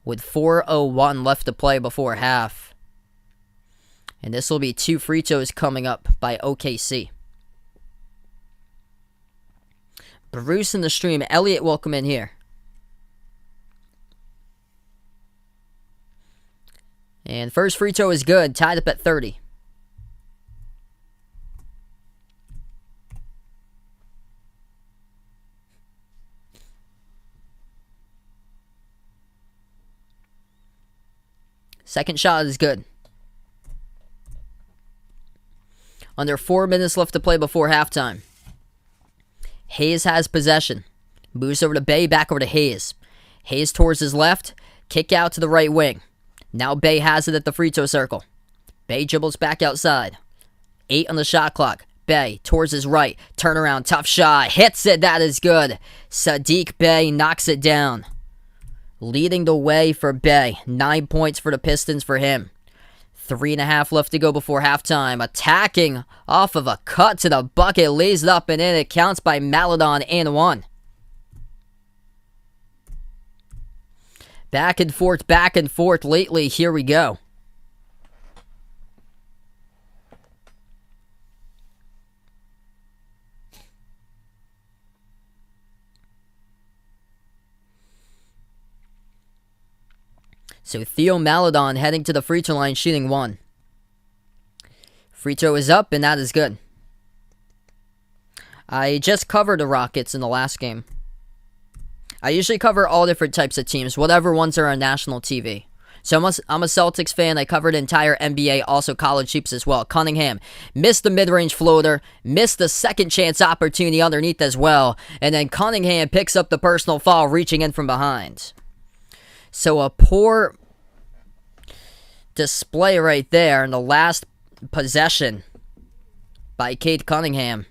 with 4:01 left to play before half. And this will be 2 free throws coming up by OKC. Bruce in the stream. Elliot, welcome in here. And first free throw is good. Tied up at 30. Second shot is good. Under 4 minutes left to play before halftime. Hayes has possession. Moves over to Bay, back over to Hayes. Hayes towards his left. Kick out to the right wing. Now Bay has it at the free throw circle. Bay dribbles back outside. 8 on the shot clock. Bay towards his right. Turnaround, tough shot. Hits it, that is good. Sadiq Bey knocks it down. Leading the way for Bay. 9 points for the Pistons for him. 3.5 left to go before halftime. Attacking off of a cut to the bucket. Lays it up and in. It counts by Maladon and 1. Back and forth lately. Here we go. So Theo Maladon heading to the free throw line, shooting 1. Free throw is up, and that is good. I just covered the Rockets in the last game. I usually cover all different types of teams, whatever ones are on national TV. So I'm a Celtics fan. I covered the entire NBA, also college hoops as well. Cunningham missed the mid-range floater, missed the second chance opportunity underneath as well, and then Cunningham picks up the personal foul, reaching in from behind. So a poor display right there in the last possession by Cade Cunningham.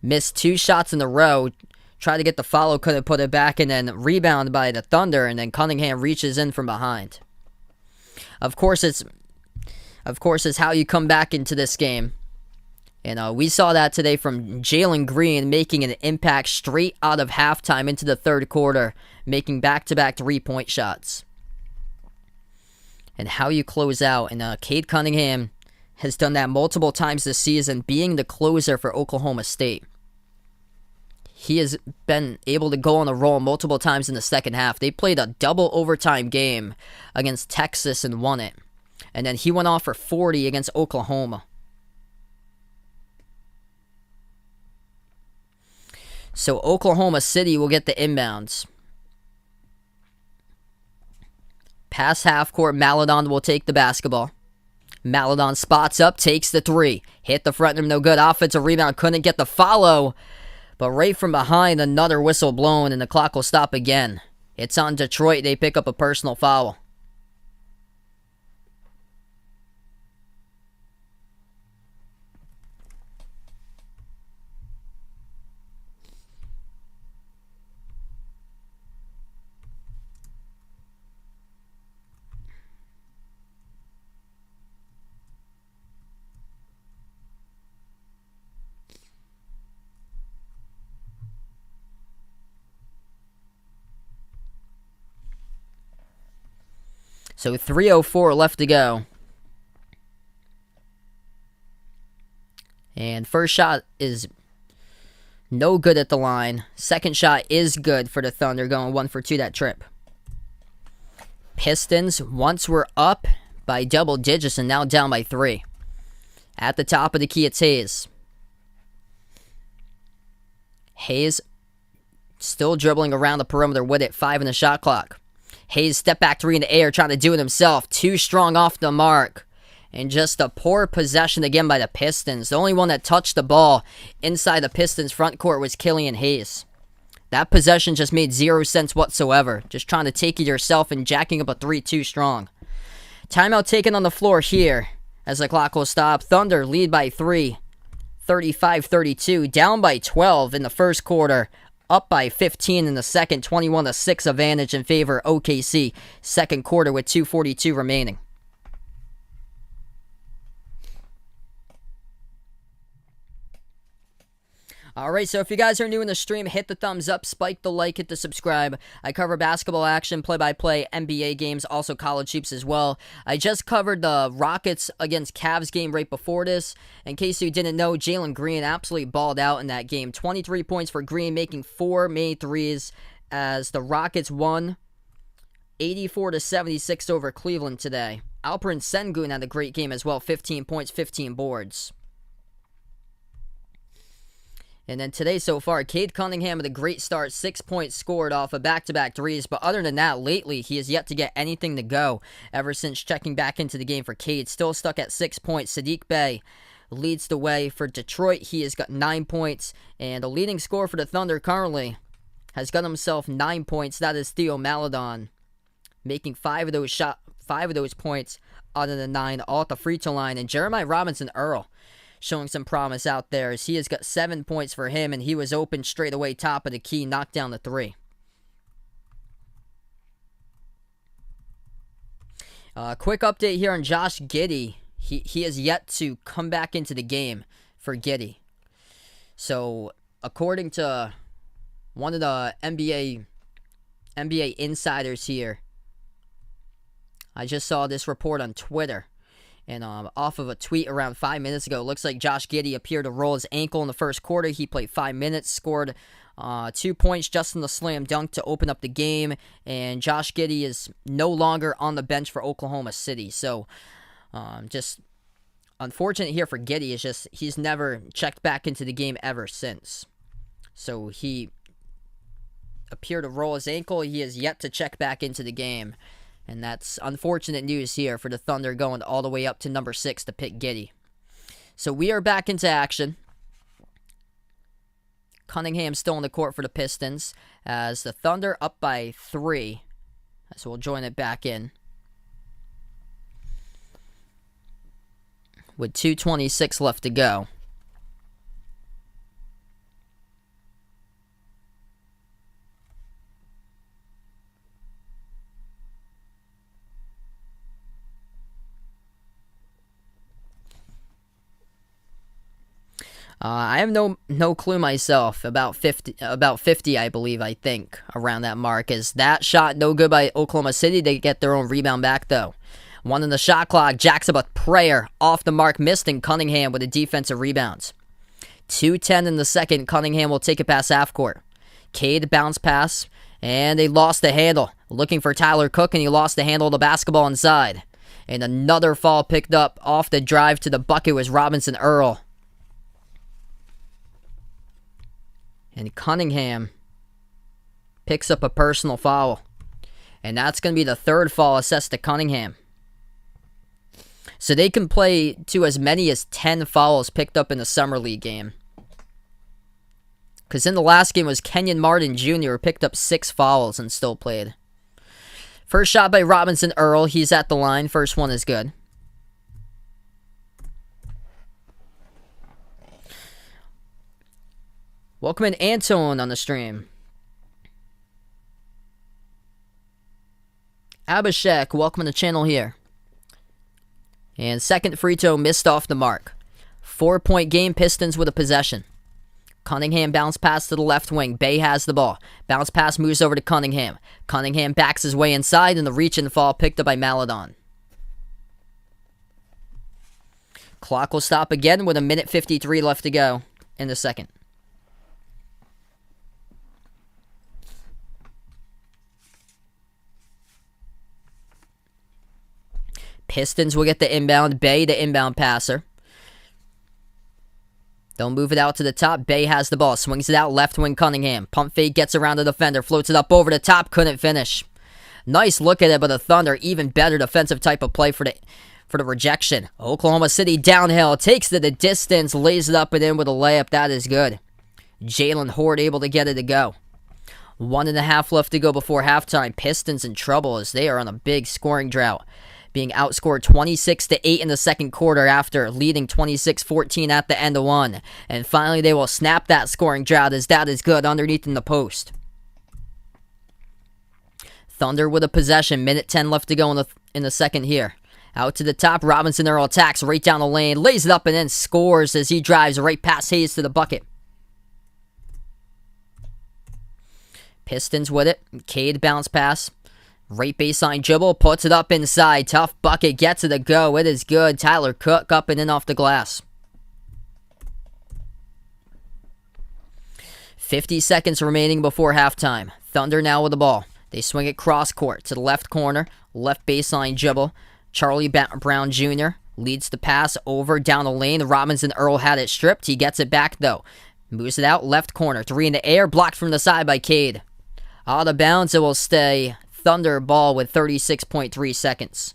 Missed 2 shots in a row. Tried to get the follow, couldn't put it back, and then rebounded by the Thunder, and then Cunningham reaches in from behind. Of course, it's how you come back into this game. And we saw that today from Jalen Green making an impact straight out of halftime into the third quarter, making back-to-back 3-point shots. And how you close out. And Cade Cunningham has done that multiple times this season, being the closer for Oklahoma State. He has been able to go on a roll multiple times in the second half. They played a double overtime game against Texas and won it. And then he went off for 40 against Oklahoma. So Oklahoma City will get the inbounds. Pass half court, Maladon will take the basketball. Maladon spots up, takes the 3. Hit the front rim, no good. Offensive rebound, couldn't get the follow. But right from behind, another whistle blown, and the clock will stop again. It's on Detroit. They pick up a personal foul. So 3:04 left to go. And first shot is no good at the line. Second shot is good for the Thunder, going 1 for 2 that trip. Pistons once were up by double digits and now down by 3. At the top of the key, it's Hayes. Hayes still dribbling around the perimeter with it. 5 in the shot clock. Hayes step back 3 in the air, trying to do it himself. Too strong off the mark. And just a poor possession again by the Pistons. The only one that touched the ball inside the Pistons front court was Killian Hayes. That possession just made 0 sense whatsoever. Just trying to take it yourself and jacking up a 3 too strong. Timeout taken on the floor here as the clock will stop. Thunder lead by 3. 35-32. Down by 12 in the first quarter. Up by 15 in the second, 21-6 advantage in favor of OKC. Second quarter with 2:42 remaining. Alright, so if you guys are new in the stream, hit the thumbs up, spike the like, hit the subscribe. I cover basketball action, play-by-play, NBA games, also college hoops as well. I just covered the Rockets against Cavs game right before this. In case you didn't know, Jalen Green absolutely balled out in that game. 23 points for Green, making 4 made threes as the Rockets won 84-76 over Cleveland today. Alperen Sengun had a great game as well, 15 points, 15 boards. And then today so far, Cade Cunningham with a great start, 6 points scored off of back-to-back threes. But other than that, lately, he has yet to get anything to go ever since checking back into the game for Cade. Still stuck at 6 points. Sadiq Bey leads the way for Detroit. He has got 9 points. And the leading scorer for the Thunder currently has got himself 9 points. That is Theo Maledon, making 5 of those points out of the 9, all at the free throw line. And Jeremiah Robinson-Earl showing some promise out there as he has got 7 points for him, and he was open straight away, top of the key, knocked down the 3. Quick update here on Josh Giddey. He has yet to come back into the game for Giddey. So, according to one of the NBA insiders here, I just saw this report on Twitter. And off of a tweet around 5 minutes ago, it looks like Josh Giddey appeared to roll his ankle in the first quarter. He played 5 minutes, scored 2 points just in the slam dunk to open up the game. And Josh Giddey is no longer on the bench for Oklahoma City. So just unfortunate here for Giddey is just he's never checked back into the game ever since. So he appeared to roll his ankle. He has yet to check back into the game. And that's unfortunate news here for the Thunder going all the way up to number 6 to pick Giddey. So we are back into action. Cunningham still on the court for the Pistons as the Thunder up by 3. So we'll join it back in. With 2:26 left to go. I have no clue myself. About 50, I believe, I think, around that mark. Is that shot no good by Oklahoma City? They get their own rebound back, though. 1 in the shot clock. Jacks up a prayer. Off the mark, missed, and Cunningham with a defensive rebound. 2:10 in the second. Cunningham will take it past half court. Cade bounce pass, and they lost the handle. Looking for Tyler Cook, and he lost the handle of the basketball inside. And another foul picked up off the drive to the bucket was Robinson Earl. And Cunningham picks up a personal foul. And that's going to be the 3rd foul assessed to Cunningham. So they can play to as many as 10 fouls picked up in the Summer League game. Because in the last game was Kenyon Martin Jr. who picked up 6 fouls and still played. First shot by Robinson Earl. He's at the line. First one is good. Welcome in Antone on the stream. Abhishek, welcome to the channel here. And second free throw missed off the mark. 4-point game, Pistons with a possession. Cunningham bounce pass to the left wing. Bay has the ball. Bounce pass moves over to Cunningham. Cunningham backs his way inside and the reach and fall picked up by Maladon. Clock will stop again with 1:53 left to go in the second. Pistons will get the inbound. Bay, the inbound passer. They'll move it out to the top. Bay has the ball. Swings it out. Left wing Cunningham. Pump fake gets around the defender. Floats it up over the top. Couldn't finish. Nice look at it by the Thunder. Even better defensive type of play for the rejection. Oklahoma City downhill. Takes it the distance. Lays it up and in with a layup. That is good. Jalen Horde able to get it to go. 1.5 left to go before halftime. Pistons in trouble as they are on a big scoring drought. Being outscored 26-8 in the second quarter after leading 26-14 at the end of one. And finally they will snap that scoring drought as that is good underneath in the post. Thunder with a possession. 1:10 left to go in the second here. Out to the top. Robinson Earl attacks right down the lane. Lays it up and then scores as he drives right past Hayes to the bucket. Pistons with it. Cade bounce pass. Right baseline dribble, puts it up inside. Tough bucket, gets it to go. It is good. Tyler Cook up and in off the glass. 50 seconds remaining before halftime. Thunder now with the ball. They swing it cross court to the left corner. Left baseline dribble. Charlie Brown Jr. leads the pass over down the lane. Robinson Earl had it stripped. He gets it back though. Moves it out left corner. 3 in the air. Blocked from the side by Cade. Out of bounds. It will stay Thunder ball with 36.3 seconds.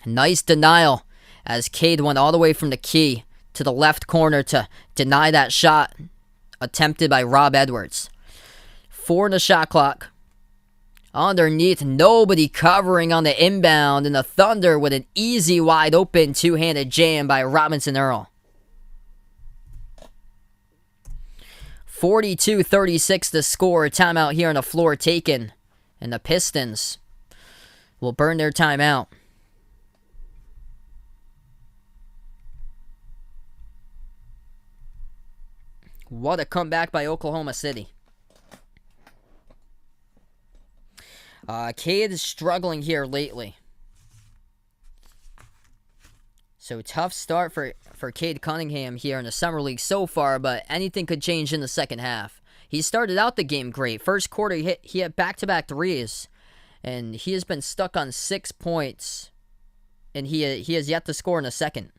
Nice denial as Cade went all the way from the key to the left corner to deny that shot attempted by Rob Edwards. 4 in the shot clock. Underneath, nobody covering on the inbound, and the Thunder with an easy wide open two-handed jam by Robinson Earl. 42-36 the score. Timeout here on the floor taken. And the Pistons will burn their timeout. What a comeback by Oklahoma City. Cade is struggling here lately. So tough start for Cade Cunningham here in the Summer League so far, but anything could change in the second half. He started out the game great. First quarter, he had back-to-back threes, and he has been stuck on 6 points and he has yet to score in a second.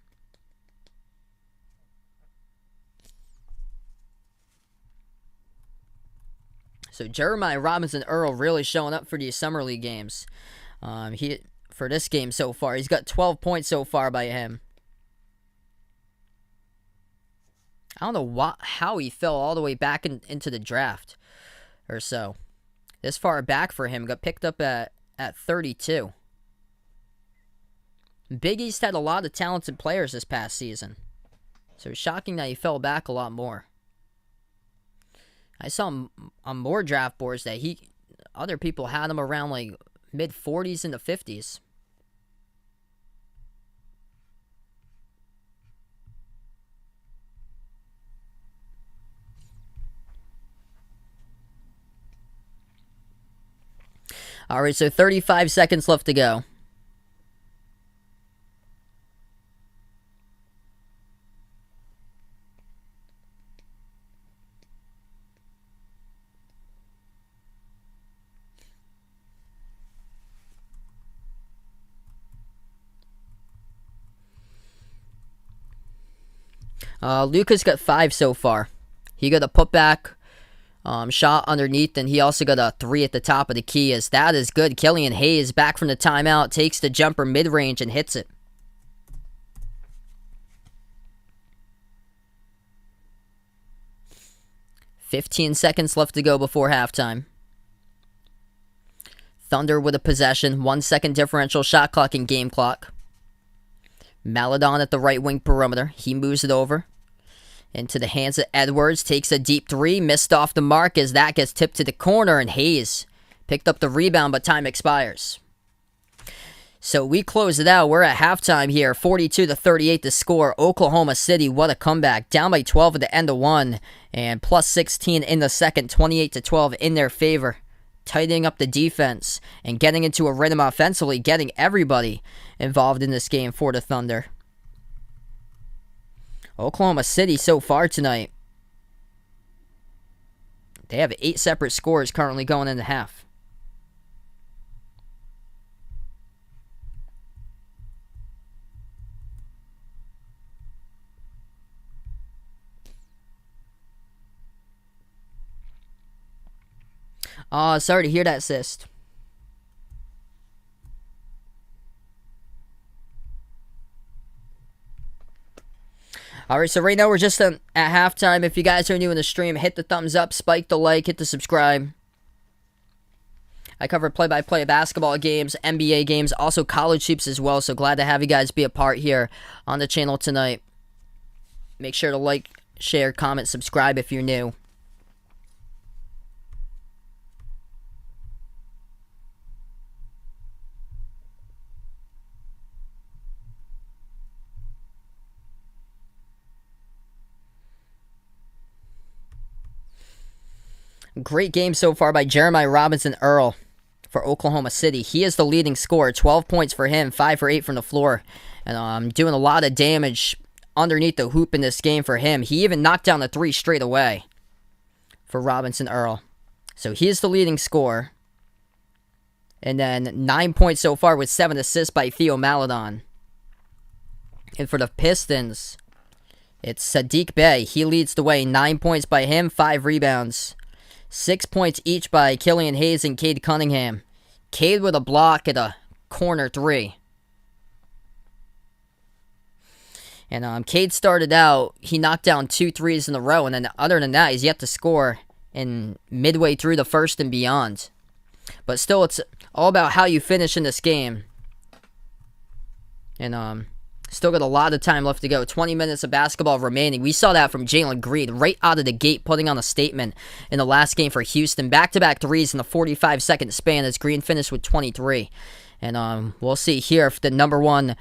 So Jeremiah Robinson Earl really showing up for these summer league games. For this game so far, he's got 12 points so far by him. I don't know how he fell all the way back into the draft or so. This far back for him, got picked up at 32. Big East had a lot of talented players this past season. So it's shocking that he fell back a lot more. I saw him on more draft boards that other people had him around like mid-40s into 50s. All right, so 35 seconds left to go. Lucas got 5 so far. He got a putback shot underneath, and he also got a 3 at the top of the key. As that is good. Killian Hayes back from the timeout, takes the jumper mid-range and hits it. $15 seconds left to go before halftime. Thunder with a possession, 1 second differential shot clock and game clock. Maladon at the right wing perimeter. He moves it over into the hands of Edwards. Takes a deep 3. Missed off the mark as that gets tipped to the corner. And Hayes picked up the rebound, but time expires. So we close it out. We're at halftime here. 42-38 to score. Oklahoma City, what a comeback. Down by 12 at the end of 1. And plus 16 in the second. 28-12 in their favor. Tightening up the defense and getting into a rhythm offensively, getting everybody involved in this game for the Thunder. Oklahoma City so far tonight, they have 8 separate scores currently going into half. Sorry to hear that, sis. Alright, so right now we're just at halftime. If you guys are new in the stream, hit the thumbs up, spike the like, hit the subscribe. I cover play-by-play basketball games, NBA games, also college hoops as well, so glad to have you guys be a part here on the channel tonight. Make sure to like, share, comment, subscribe if you're new. Great game so far by Jeremiah Robinson Earl for Oklahoma City. He is the leading scorer. 12 points for him, 5 for 8 from the floor. And doing a lot of damage underneath the hoop in this game for him. He even knocked down the 3 straight away for Robinson Earl. So he is the leading scorer. And then 9 points so far with 7 assists by Theo Maladon. And for the Pistons, it's Sadiq Bey. He leads the way. 9 points by him, 5 rebounds. 6 points each by Killian Hayes and Cade Cunningham. Cade with a block at a corner 3. And Cade started out, he knocked down 2 threes in a row, and then other than that, he's yet to score in midway through the first and beyond. But still, it's all about how you finish in this game. And still got a lot of time left to go. 20 minutes of basketball remaining. We saw that from Jalen Green right out of the gate, putting on a statement in the last game for Houston. Back-to-back threes in the 45-second span as Green finished with 23. And we'll see here if the number 1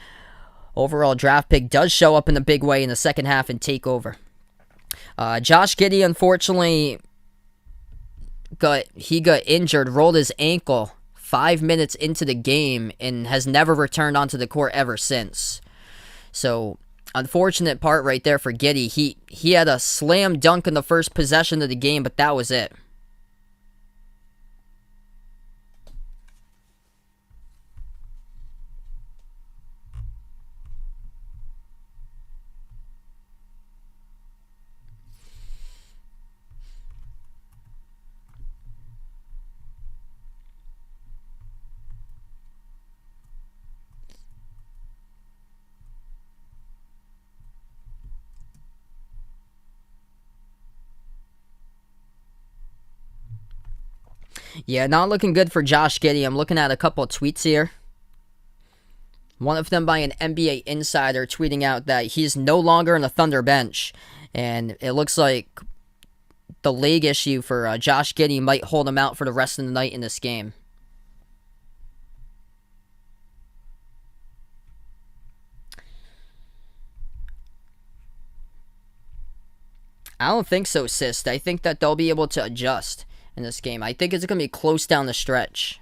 overall draft pick does show up in a big way in the second half and take over. Josh Giddey, unfortunately, got injured, rolled his ankle 5 minutes into the game, and has never returned onto the court ever since. So, unfortunate part right there for Giddey. He had a slam dunk in the first possession of the game, but that was it. Yeah, not looking good for Josh Giddey. I'm looking at a couple of tweets here. One of them by an NBA insider tweeting out that he's no longer on the Thunder bench. And it looks like the leg issue for Josh Giddey might hold him out for the rest of the night in this game. I don't think so, Sist. I think that they'll be able to adjust in this game. I think it's going to be close down the stretch.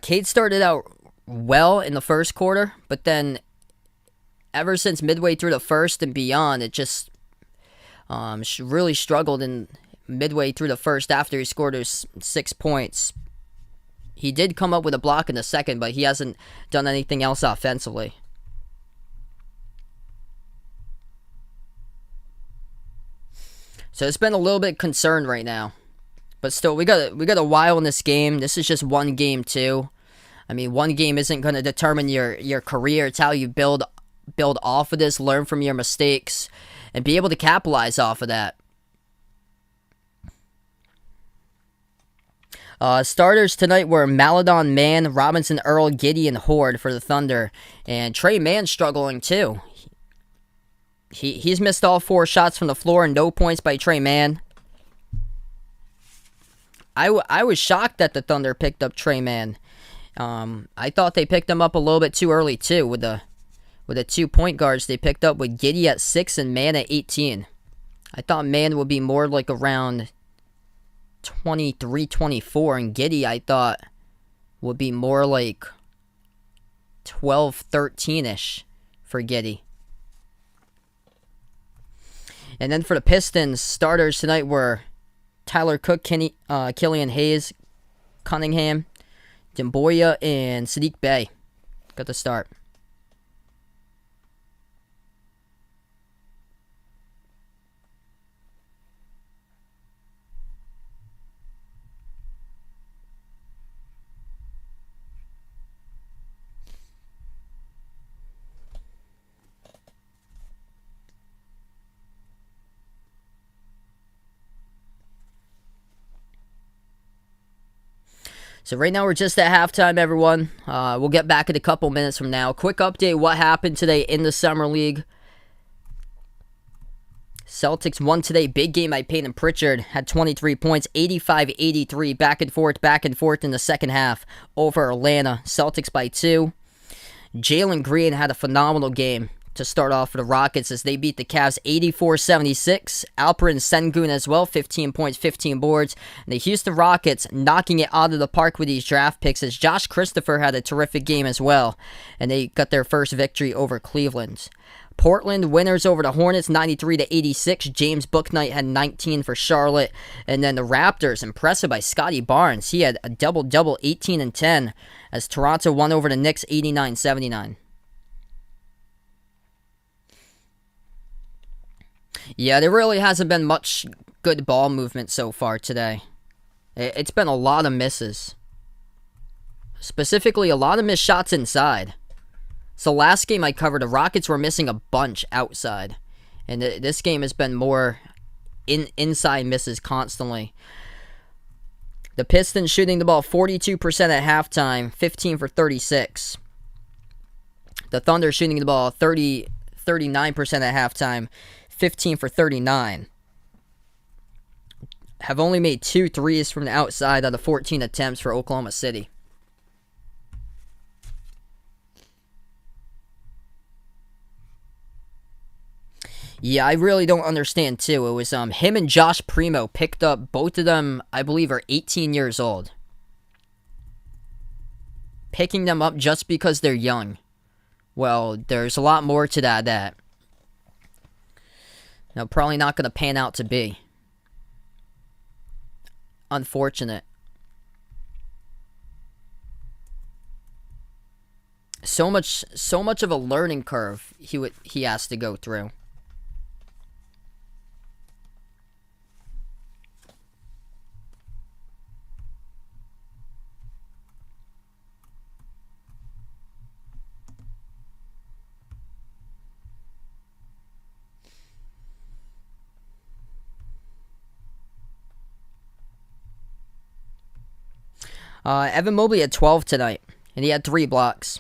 Cade started out well in the first quarter, but then ever since midway through the first and beyond, it just really struggled in midway through the first after he scored his 6 points. He did come up with a block in the second, but he hasn't done anything else offensively. So it's been a little bit concerned right now. But still, we got a while in this game. This is just one game too. I mean, one game isn't going to determine your career. It's how you build off of this, learn from your mistakes, and be able to capitalize off of that. Starters tonight were Maladon, Mann, Robinson, Earl, Giddey, and Horde for the Thunder. And Trey Mann struggling too. He's missed all 4 shots from the floor and no points by Trey Mann. I was shocked that the Thunder picked up Trey Mann. I thought they picked him up a little bit too early too with the 2 point guards they picked up with Giddey at 6 and Mann at 18. I thought Mann would be more like around 23, 24, and Giddey I thought would be more like 12, 13-ish for Giddey. And then for the Pistons, starters tonight were Tyler Cook, Killian Hayes, Cunningham, Demboya, and Sadiq Bey. Got the start. So right now we're just at halftime, everyone. We'll get back in a couple minutes from now. Quick update, what happened today in the Summer League. Celtics won today. Big game by Peyton Pritchard. Had 23 points, 85-83. Back and forth in the second half over Atlanta. Celtics by 2. Jalen Green had a phenomenal game to start off for the Rockets as they beat the Cavs 84-76. Alperen Sengun as well, 15 points, 15 boards. And the Houston Rockets knocking it out of the park with these draft picks as Josh Christopher had a terrific game as well. And they got their first victory over Cleveland. Portland winners over the Hornets 93-86. James Bouknight had 19 for Charlotte. And then the Raptors, impressive by Scotty Barnes. He had a double-double, 18 and 10 as Toronto won over the Knicks 89-79. Yeah, there really hasn't been much good ball movement so far today. It's been a lot of misses. Specifically, a lot of missed shots inside. So last game I covered, the Rockets were missing a bunch outside. And this game has been more inside misses constantly. The Pistons shooting the ball 42% at halftime, 15 for 36. The Thunder shooting the ball 39% at halftime, 15 for 39. Have only made 2 threes from the outside out of 14 attempts for Oklahoma City. Yeah, I really don't understand too. It was him and Josh Primo picked up. Both of them, I believe, are 18 years old. Picking them up just because they're young. Well, there's a lot more to that probably not going to pan out to be. Unfortunate. So much of a learning curve he has to go through. Evan Mobley had 12 tonight, and he had 3 blocks.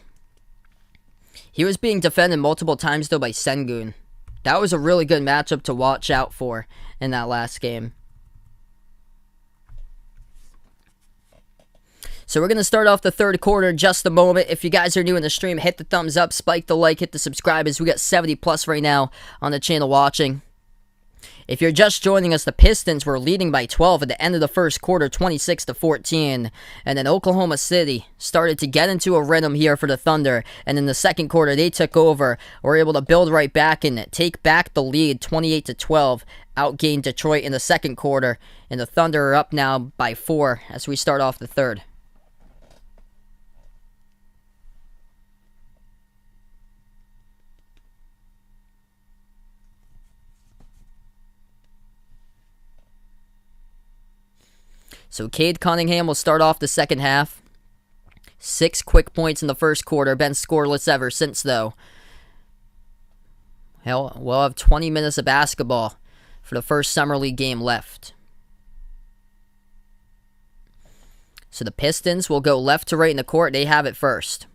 He was being defended multiple times, though, by Sengun. That was a really good matchup to watch out for in that last game. So we're going to start off the third quarter in just a moment. If you guys are new in the stream, hit the thumbs up, spike the like, hit the subscribe, as we got 70 plus right now on the channel watching. If you're just joining us, the Pistons were leading by 12 at the end of the first quarter, 26-14. And then Oklahoma City started to get into a rhythm here for the Thunder. And in the second quarter, they took over, were able to build right back and take back the lead, 28-12. Outgained Detroit in the second quarter. And the Thunder are up now by 4 as we start off the third. So Cade Cunningham will start off the second half. 6 quick points in the first quarter. Been scoreless ever since, though. Hell, we'll have 20 minutes of basketball for the first Summer League game left. So the Pistons will go left to right in the court. They have it first.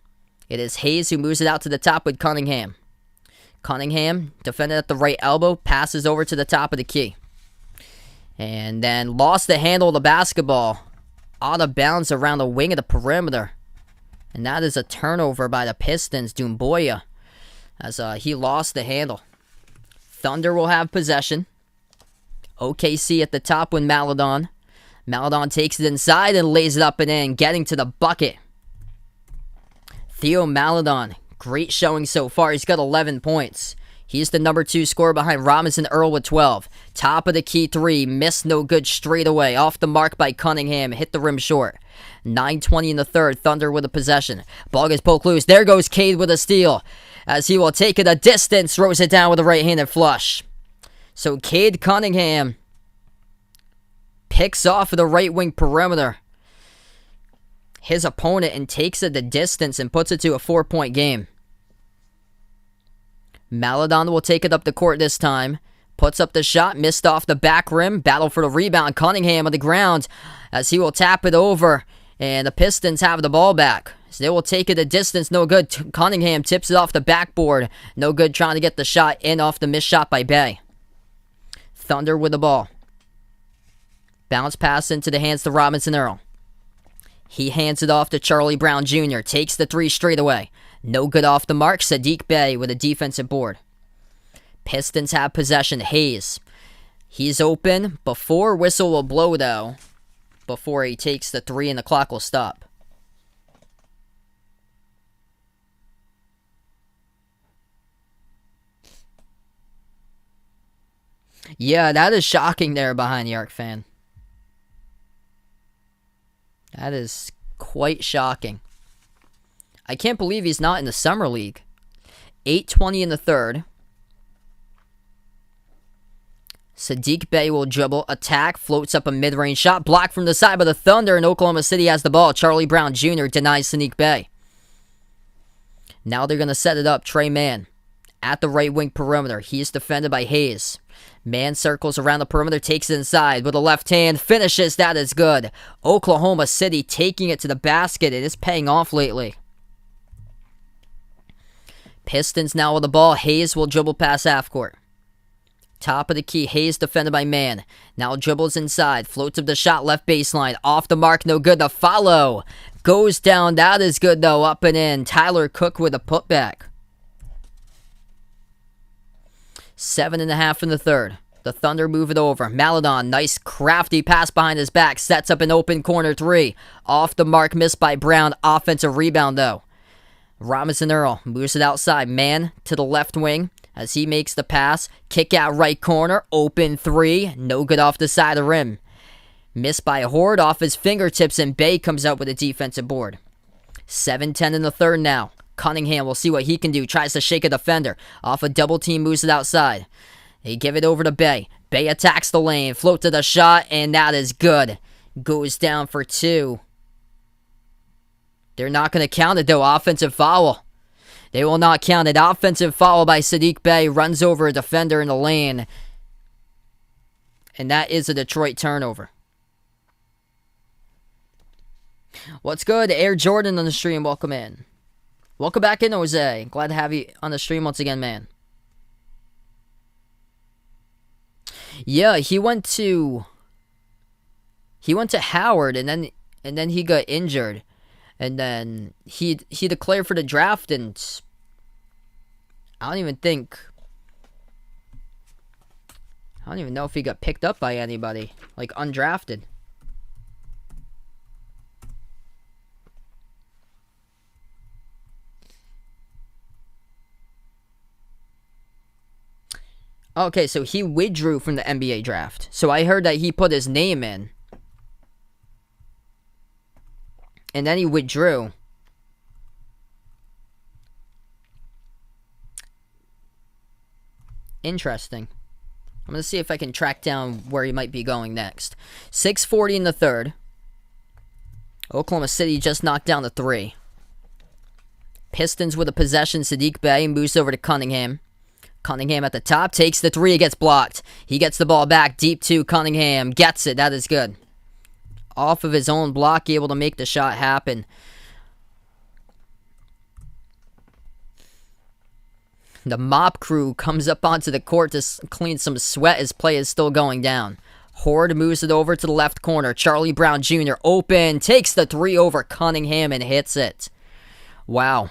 It is Hayes who moves it out to the top with Cunningham. Cunningham, defended at the right elbow, passes over to the top of the key. And then lost the handle of the basketball. Out of bounds around the wing of the perimeter. And that is a turnover by the Pistons, Doumbouya. As he lost the handle. Thunder will have possession. OKC at the top with Maledon. Maledon takes it inside and lays it up and in, getting to the bucket. Theo Maledon, great showing so far. He's got 11 points. He's the number 2 scorer behind Robinson Earl with 12. Top of the key 3. Missed no good straight away. Off the mark by Cunningham. Hit the rim short. 9:20 in the third. Thunder with a possession. Ball gets poked loose. There goes Cade with a steal. As he will take it a distance. Throws it down with a right-handed flush. So Cade Cunningham picks off of the right wing perimeter his opponent and takes it the distance and puts it to a 4-point game. Maledon will take it up the court this time. Puts up the shot, missed off the back rim. Battle for the rebound. Cunningham on the ground as he will tap it over. And the Pistons have the ball back. So they will take it a distance. No good. Cunningham tips it off the backboard. No good trying to get the shot in off the missed shot by Bay. Thunder with the ball. Bounce pass into the hands to Robinson Earl. He hands it off to Charlie Brown Jr. Takes the 3 straight away. No good off the mark. Sadiq Bey with a defensive board. Pistons have possession. Hayes. He's open. Before whistle will blow, though. Before he takes the 3 and the clock will stop. Yeah, that is shocking there behind the arc fan. That is quite shocking. I can't believe he's not in the Summer League. 8:20 in the third. Sadiq Bey will dribble, attack, floats up a mid-range shot, blocked from the side by the Thunder, and Oklahoma City has the ball. Charlie Brown Jr. denies Sadiq Bey. Now they're going to set it up. Trey Mann at the right wing perimeter. He is defended by Hayes. Mann circles around the perimeter, takes it inside with a left hand, finishes. That is good. Oklahoma City taking it to the basket. It is paying off lately. Pistons now with the ball. Hayes will dribble past half court. Top of the key. Hayes defended by Mann. Now dribbles inside. Floats up the shot left baseline. Off the mark. No good. The follow goes down. That is good though. Up and in. Tyler Cook with a putback. 7.5 in the third. The Thunder move it over. Maledon. Nice crafty pass behind his back. Sets up an open corner 3. Off the mark. Missed by Brown. Offensive rebound though. Robinson Earl moves it outside. Mann to the left wing as he makes the pass. Kick out right corner. Open 3. No good off the side of the rim. Missed by Horde off his fingertips, and Bay comes out with a defensive board. 7:10 in the third now. Cunningham will see what he can do. Tries to shake a defender. Off a double team, moves it outside. They give it over to Bay. Bay attacks the lane. Float to the shot, and that is good. Goes down for 2. They're not going to count it, though. Offensive foul. They will not count it. Offensive foul by Sadiq Bey. Runs over a defender in the lane. And that is a Detroit turnover. What's good? Air Jordan on the stream. Welcome in. Welcome back in, Jose. Glad to have you on the stream once again, man. Yeah, he went to Howard, and then he got injured, and then he declared for the draft, and I don't even know if he got picked up by anybody, like undrafted. Okay, so he withdrew from the NBA draft. So I heard that he put his name in. And then he withdrew. Interesting. I'm going to see if I can track down where he might be going next. 6:40 in the third. Oklahoma City just knocked down the three. Pistons with a possession. Saddiq Bey moves over to Cunningham. Cunningham at the top, takes the three, it gets blocked. He gets the ball back, deep to Cunningham, gets it, that is good. Off of his own block, able to make the shot happen. The mop crew comes up onto the court to clean some sweat as play is still going down. Horde moves it over to the left corner. Charlie Brown Jr. open, takes the three over Cunningham and hits it. Wow.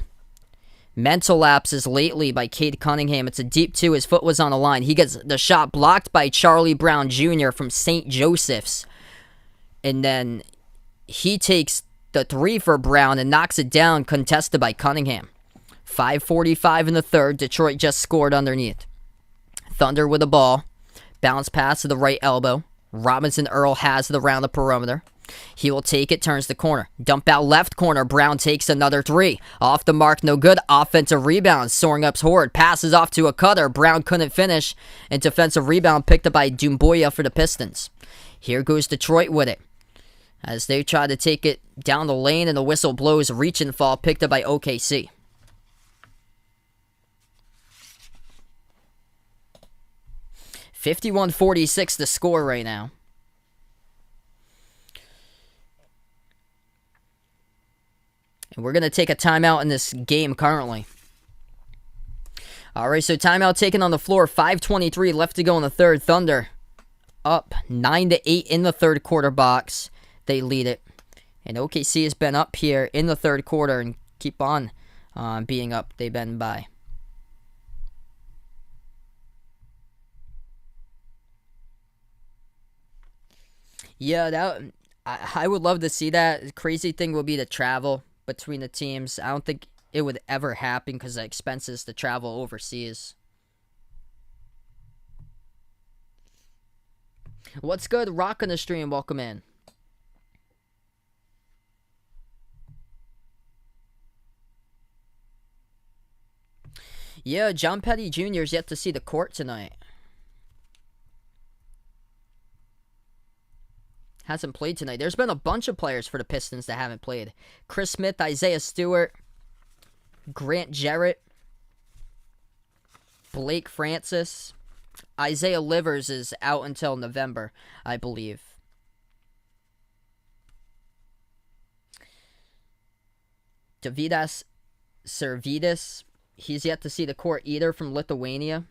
Mental lapses lately by Cade Cunningham. It's a deep two. His foot was on the line. He gets the shot blocked by Charlie Brown Jr. from St. Joseph's. And then he takes the three for Brown and knocks it down, contested by Cunningham. 5:45 in the third. Detroit just scored underneath. Thunder with the ball. Bounce pass to the right elbow. Robinson Earl has it around the perimeter. He will take it, turns the corner. Dump out left corner. Brown takes another three. Off the mark, no good. Offensive rebound. Soaring up's Horde. Passes off to a cutter. Brown couldn't finish. And defensive rebound picked up by Doumbouya for the Pistons. Here goes Detroit with it. As they try to take it down the lane and the whistle blows. Reach and fall picked up by OKC. $51-46 the score right now. And we're going to take a timeout in this game currently. All right, so timeout taken on the floor. 5:23 left to go in the third. Thunder up 9-8 in the third quarter box. They lead it. And OKC has been up here in the third quarter and keep on being up. They've been by. Yeah, I would love to see that. The crazy thing would be the travel between the teams. I don't think it would ever happen because of the expenses to travel overseas. What's good? Rock on the stream. Welcome in. Yeah, John Petty Jr. is yet to see the court tonight. Hasn't played tonight. There's been a bunch of players for the Pistons that haven't played. Chris Smith, Isaiah Stewart, Grant Jarrett, Blake Francis. Isaiah Livers is out until November, I believe. Davidas Servidis, he's yet to see the court either, from Lithuania.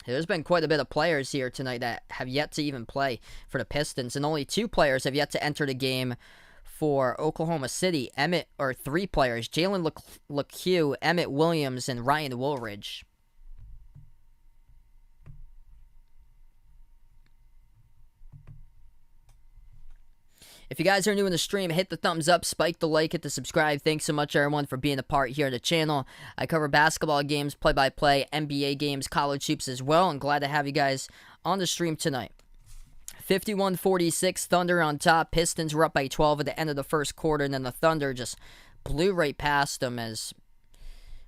There's been quite a bit of players here tonight that have yet to even play for the Pistons, and only two players have yet to enter the game for Oklahoma City. Three players, Jalen LeCue, Emmett Williams, and Ryan Woolridge. If you guys are new in the stream, hit the thumbs up, spike the like, hit the subscribe. Thanks so much, everyone, for being a part here of the channel. I cover basketball games, play-by-play, NBA games, college hoops as well. I'm glad to have you guys on the stream tonight. 51-46, Thunder on top. Pistons were up by 12 at the end of the first quarter, and then the Thunder just blew right past them as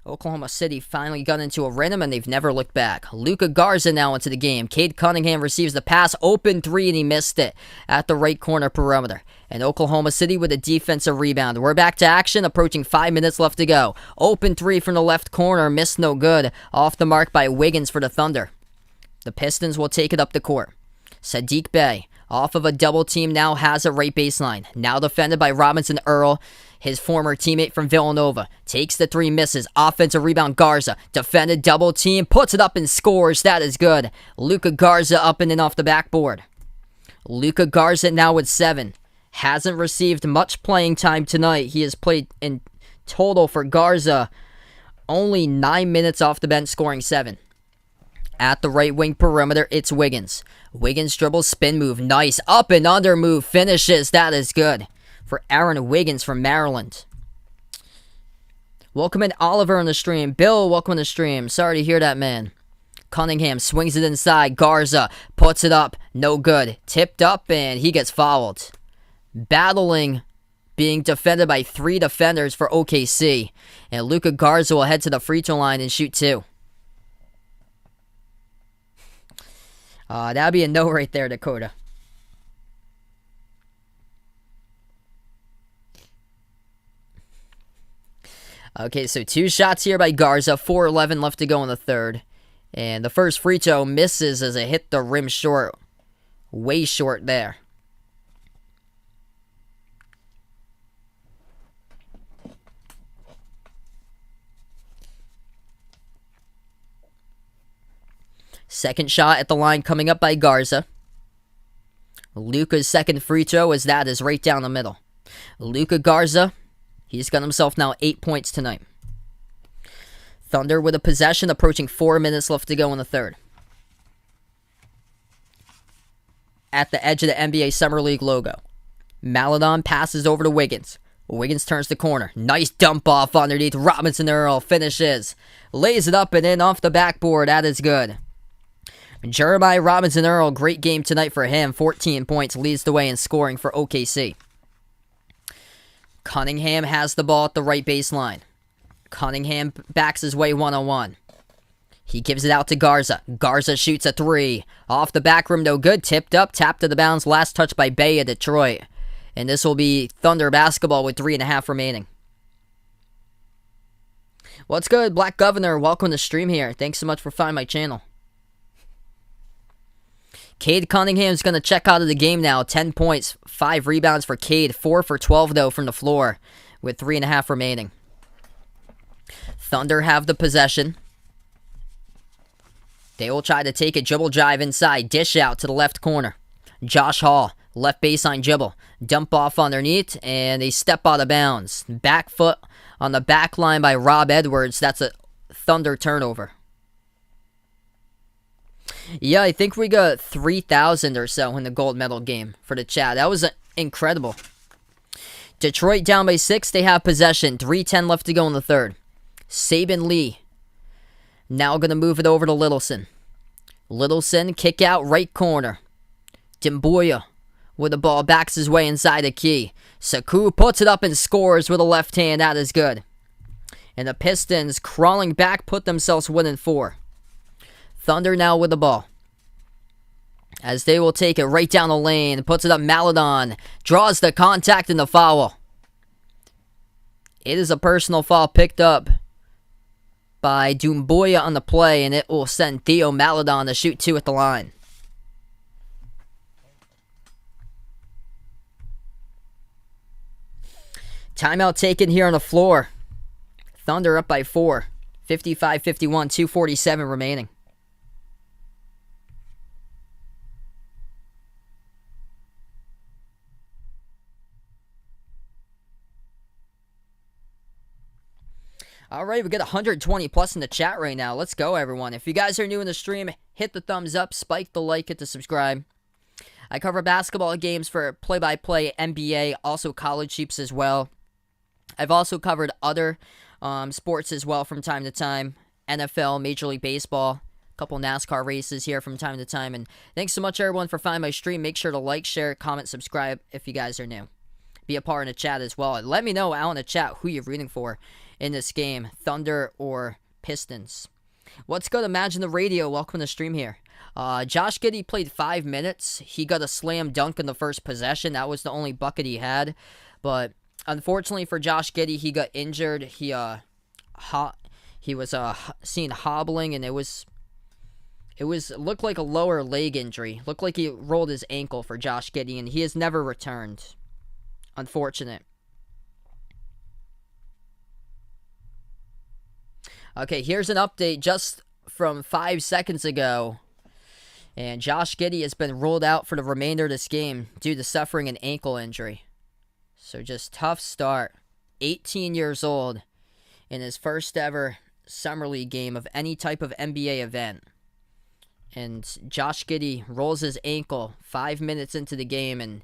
Oklahoma City finally got into a rhythm, and they've never looked back. Luka Garza now into the game. Cade Cunningham receives the pass. Open three, and he missed it at the right corner perimeter. And Oklahoma City with a defensive rebound. We're back to action, approaching 5 minutes left to go. Open three from the left corner. Missed no good. Off the mark by Wiggins for the Thunder. The Pistons will take it up the court. Saddiq Bey Off of a double team, now has a right baseline. Now defended by Robinson Earl, his former teammate from Villanova. Takes the three, misses. Offensive rebound, Garza. Defended, double team, puts it up and scores. That is good. Luka Garza up and in off the backboard. Luka Garza now with 7. Hasn't received much playing time tonight. He has played in total for Garza only 9 minutes off the bench, scoring 7. At the right wing perimeter, it's Wiggins. Wiggins dribbles, spin move, nice. Up and under move, finishes. That is good for Aaron Wiggins from Maryland. Welcome in Oliver on the stream. Bill, welcome on the stream. Sorry to hear that, man. Cunningham swings it inside. Garza puts it up. No good. Tipped up and he gets fouled. Battling, being defended by 3 defenders for OKC. And Luka Garza will head to the free throw line and shoot 2. That'd be a no right there, Dakota. Okay, so 2 shots here by Garza. 4:11 left to go in the third. And the first free throw misses as it hit the rim short. Way short there. Second shot at the line coming up by Garza. Luka's second free throw as that is right down the middle. Luka Garza, he's got himself now 8 points tonight. Thunder with a possession, approaching 4 minutes left to go in the third. At the edge of the NBA Summer League logo. Maladon passes over to Wiggins. Wiggins turns the corner. Nice dump off underneath. Robinson Earl finishes. Lays it up and in off the backboard. That is good. Jeremiah Robinson Earl, great game tonight for him. 14 points, leads the way in scoring for OKC. Cunningham has the ball at the right baseline. Cunningham backs his way one-on-one. He gives it out to Garza. Garza shoots a 3. Off the back rim, no good. Tipped up, tapped to the bounds. Last touch by Bay of Detroit. And this will be Thunder basketball with 3.5 remaining. What's good, Black Governor? Welcome to the stream here. Thanks so much for finding my channel. Cade Cunningham's going to check out of the game now. 10 points, 5 rebounds for Cade. 4 for 12, though, from the floor with 3.5 remaining. Thunder have the possession. They will try to take a dribble drive inside. Dish out to the left corner. Josh Hall, left baseline dribble. Dump off underneath, and they step out of bounds. Back foot on the back line by Rob Edwards. That's a Thunder turnover. Yeah, I think we got 3,000 or so in the gold medal game for the chat. That was incredible. Detroit down by 6. They have possession. 3:10 left to go in the third. Saban Lee. Now going to move it over to Littleson. Littleson, kick out right corner. Dimbuya with the ball, backs his way inside the key. Saku puts it up and scores with a left hand. That is good. And the Pistons, crawling back, put themselves within 4. Thunder now with the ball. As they will take it right down the lane. Puts it up, Maladon. Draws the contact and the foul. It is a personal foul picked up by Doumbouya on the play, and it will send Theo Maladon to shoot 2 at the line. Timeout taken here on the floor. Thunder up by 4. 55-51, 2:47 remaining. All right, we got 120 plus in the chat right now. Let's go, everyone. If you guys are new in the stream, hit the thumbs up, spike the like, hit the subscribe. I cover basketball games for play-by-play, NBA, also college hoops as well. I've also covered other sports as well from time to time. NFL, Major League Baseball, a couple NASCAR races here from time to time. And thanks so much, everyone, for finding my stream. Make sure to like, share, comment, subscribe if you guys are new. Be a part in the chat as well. And let me know out in the chat who you're rooting for in this game, Thunder or Pistons. What's good? Imagine the Radio. Welcome to the stream here. Josh Giddey played 5 minutes. He got a slam dunk in the first possession. That was the only bucket he had. But unfortunately for Josh Giddey, he got injured. He was seen hobbling, and it was It looked like a lower leg injury. Looked like he rolled his ankle for Josh Giddey, and he has never returned. Unfortunate. Okay, here's an update just from 5 seconds ago. And Josh Giddey has been ruled out for the remainder of this game due to suffering an ankle injury. So just tough start. 18 years old in his first ever Summer League game of any type of NBA event. And Josh Giddey rolls his ankle 5 minutes into the game, and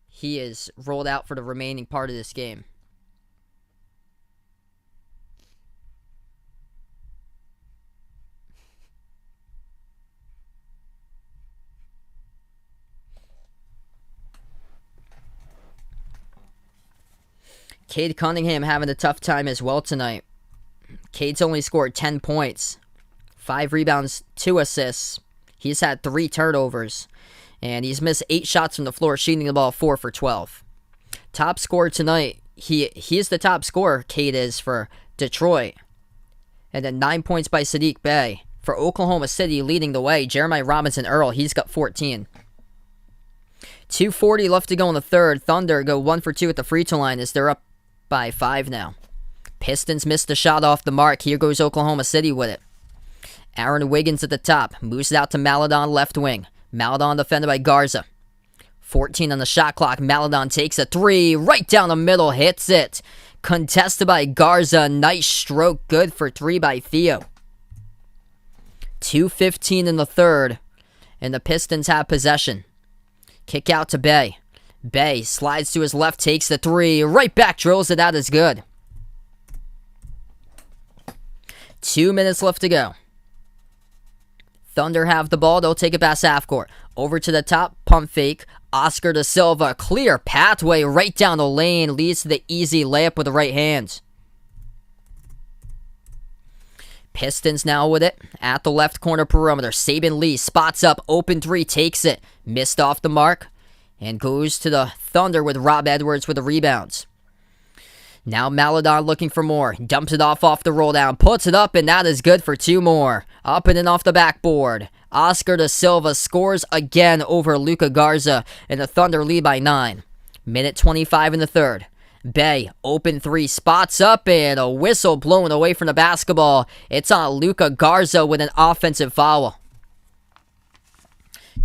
he is rolled out for the remaining part of this game. Cade Cunningham having a tough time as well tonight. Cade's only scored 10 points. 5 rebounds, 2 assists. He's had 3 turnovers. And he's missed 8 shots from the floor, shooting the ball 4 for 12. Top scorer tonight. He is the top scorer, Cade is, for Detroit. And then 9 points by Saddiq Bey. For Oklahoma City, leading the way, Jeremiah Robinson-Earl, he's got 14. 2:40 left to go in the third. Thunder go 1 for 2 at the free throw line as they're up by 5 now. Pistons missed the shot off the mark. Here goes Oklahoma City with it. Aaron Wiggins at the top. Moves it out to Maledon left wing. Maledon defended by Garza. 14 on the shot clock. Maledon takes a 3. Right down the middle. Hits it. Contested by Garza. Nice stroke. Good for 3 by Theo. 2:15 in the third. And the Pistons have possession. Kick out to Bey. Bey slides to his left. Takes the 3. Right back. Drills it out as good. 2 minutes left to go. Thunder have the ball. They'll take it past half court. Over to the top. Pump fake. Oscar da Silva. Clear pathway right down the lane. Leads to the easy layup with the right hand. Pistons now with it. At the left corner perimeter. Saban Lee spots up. Open 3. Takes it. Missed off the mark. And goes to the Thunder with Rob Edwards with the rebounds. Now Maledon looking for more. Dumps it off the roll down. Puts it up, and that is good for 2 more. Up and in off the backboard. Oscar da Silva scores again over Luka Garza, and the Thunder lead by 9. Minute 25 in the third. Bey, open 3, spots up, and a whistle blown away from the basketball. It's on Luka Garza with an offensive foul.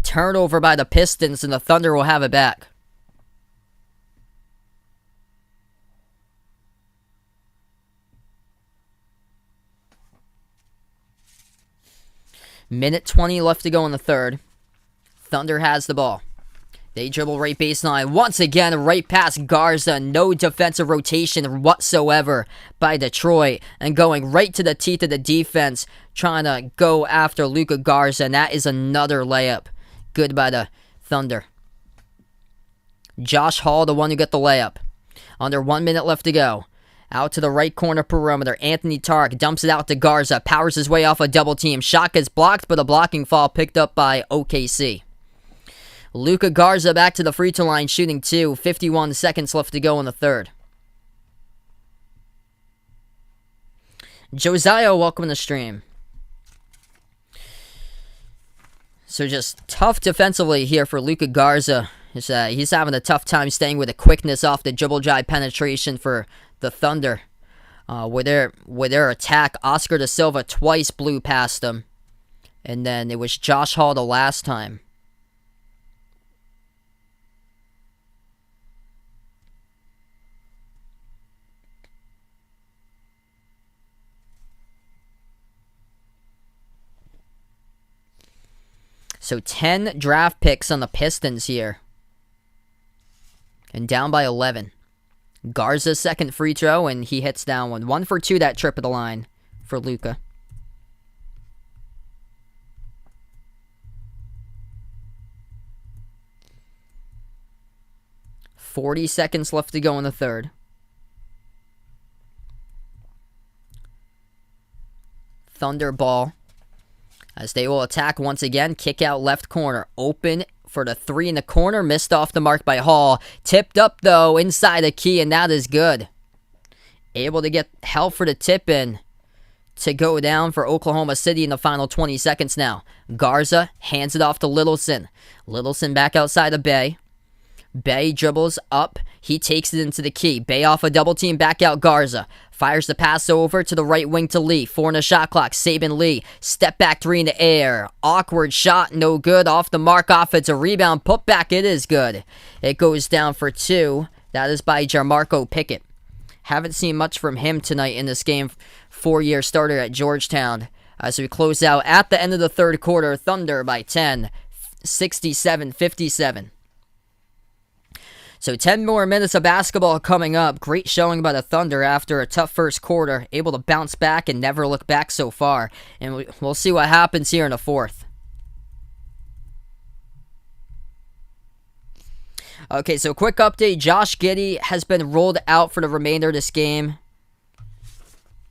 Turnover by the Pistons, and the Thunder will have it back. Minute 20 left to go in the third. Thunder has the ball. They dribble right baseline. Once again, right past Garza. No defensive rotation whatsoever by Detroit. And going right to the teeth of the defense. Trying to go after Luka Garza. And that is another layup. Good by the Thunder. Josh Hall, the one who got the layup. Under 1 minute left to go. Out to the right corner perimeter. Anthony Tark dumps it out to Garza. Powers his way off a double team. Shot gets blocked, but a blocking foul picked up by OKC. Luka Garza back to the free throw line, shooting 2. 51 seconds left to go in the third. Josiah, welcome to the stream. So just tough defensively here for Luka Garza. He's having a tough time staying with the quickness off the dribble drive penetration for the Thunder. With their attack, Oscar da Silva twice blew past them. And then it was Josh Hall the last time. So 10 draft picks on the Pistons here. And down by 11. Garza's second free throw, and he hits down one. 1 for 2 that trip of the line for Luka. .40 seconds left to go in the third. Thunder ball. As they will attack once again. Kick out left corner. Open for the 3 in the corner. Missed off the mark by Hall. Tipped up, though, inside the key, and that is good. Able to get help for the tip in to go down for Oklahoma City in the final 20 seconds now. Garza hands it off to Littleson. Littleson back outside of Bay. Bay dribbles up. He takes it into the key. Bay off a double team, back out Garza. Fires the pass over to the right wing to Lee. 4 in the shot clock. Saban Lee. Step back 3 in the air. Awkward shot. No good. Off the mark. Offensive rebound. Put back. It is good. It goes down for 2. That is by Jarmarco Pickett. Haven't seen much from him tonight in this game. 4-year starter at Georgetown. As we close out at the end of the third quarter. Thunder by 10. 67-57. So 10 more minutes of basketball coming up. Great showing by the Thunder after a tough first quarter. Able to bounce back and never look back so far. And we'll see what happens here in the fourth. Okay, so quick update. Josh Giddey has been ruled out for the remainder of this game.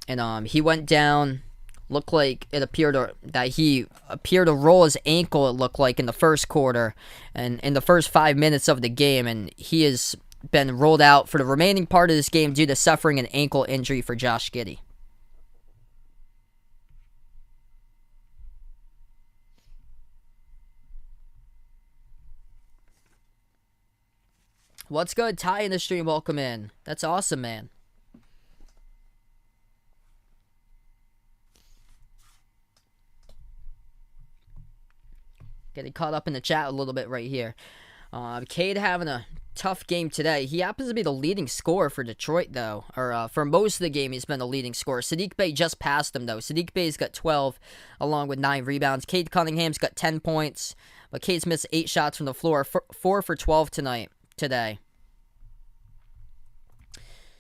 And he went down. Looked like it appeared that he appeared to roll his ankle, it looked like, in the first quarter and in the first 5 minutes of the game. And he has been ruled out for the remaining part of this game due to suffering an ankle injury for Josh Giddey. What's good? Ty in the stream, welcome in. That's awesome, man. Getting caught up in the chat a little bit right here. Cade having a tough game today. He happens to be the leading scorer for Detroit, though. Or for most of the game, he's been the leading scorer. Sadiq Bey just passed him, though. Sadiq Bey's got 12, along with 9 rebounds. Cade Cunningham's got 10 points. But Cade's missed 8 shots from the floor. 4 for 12 today.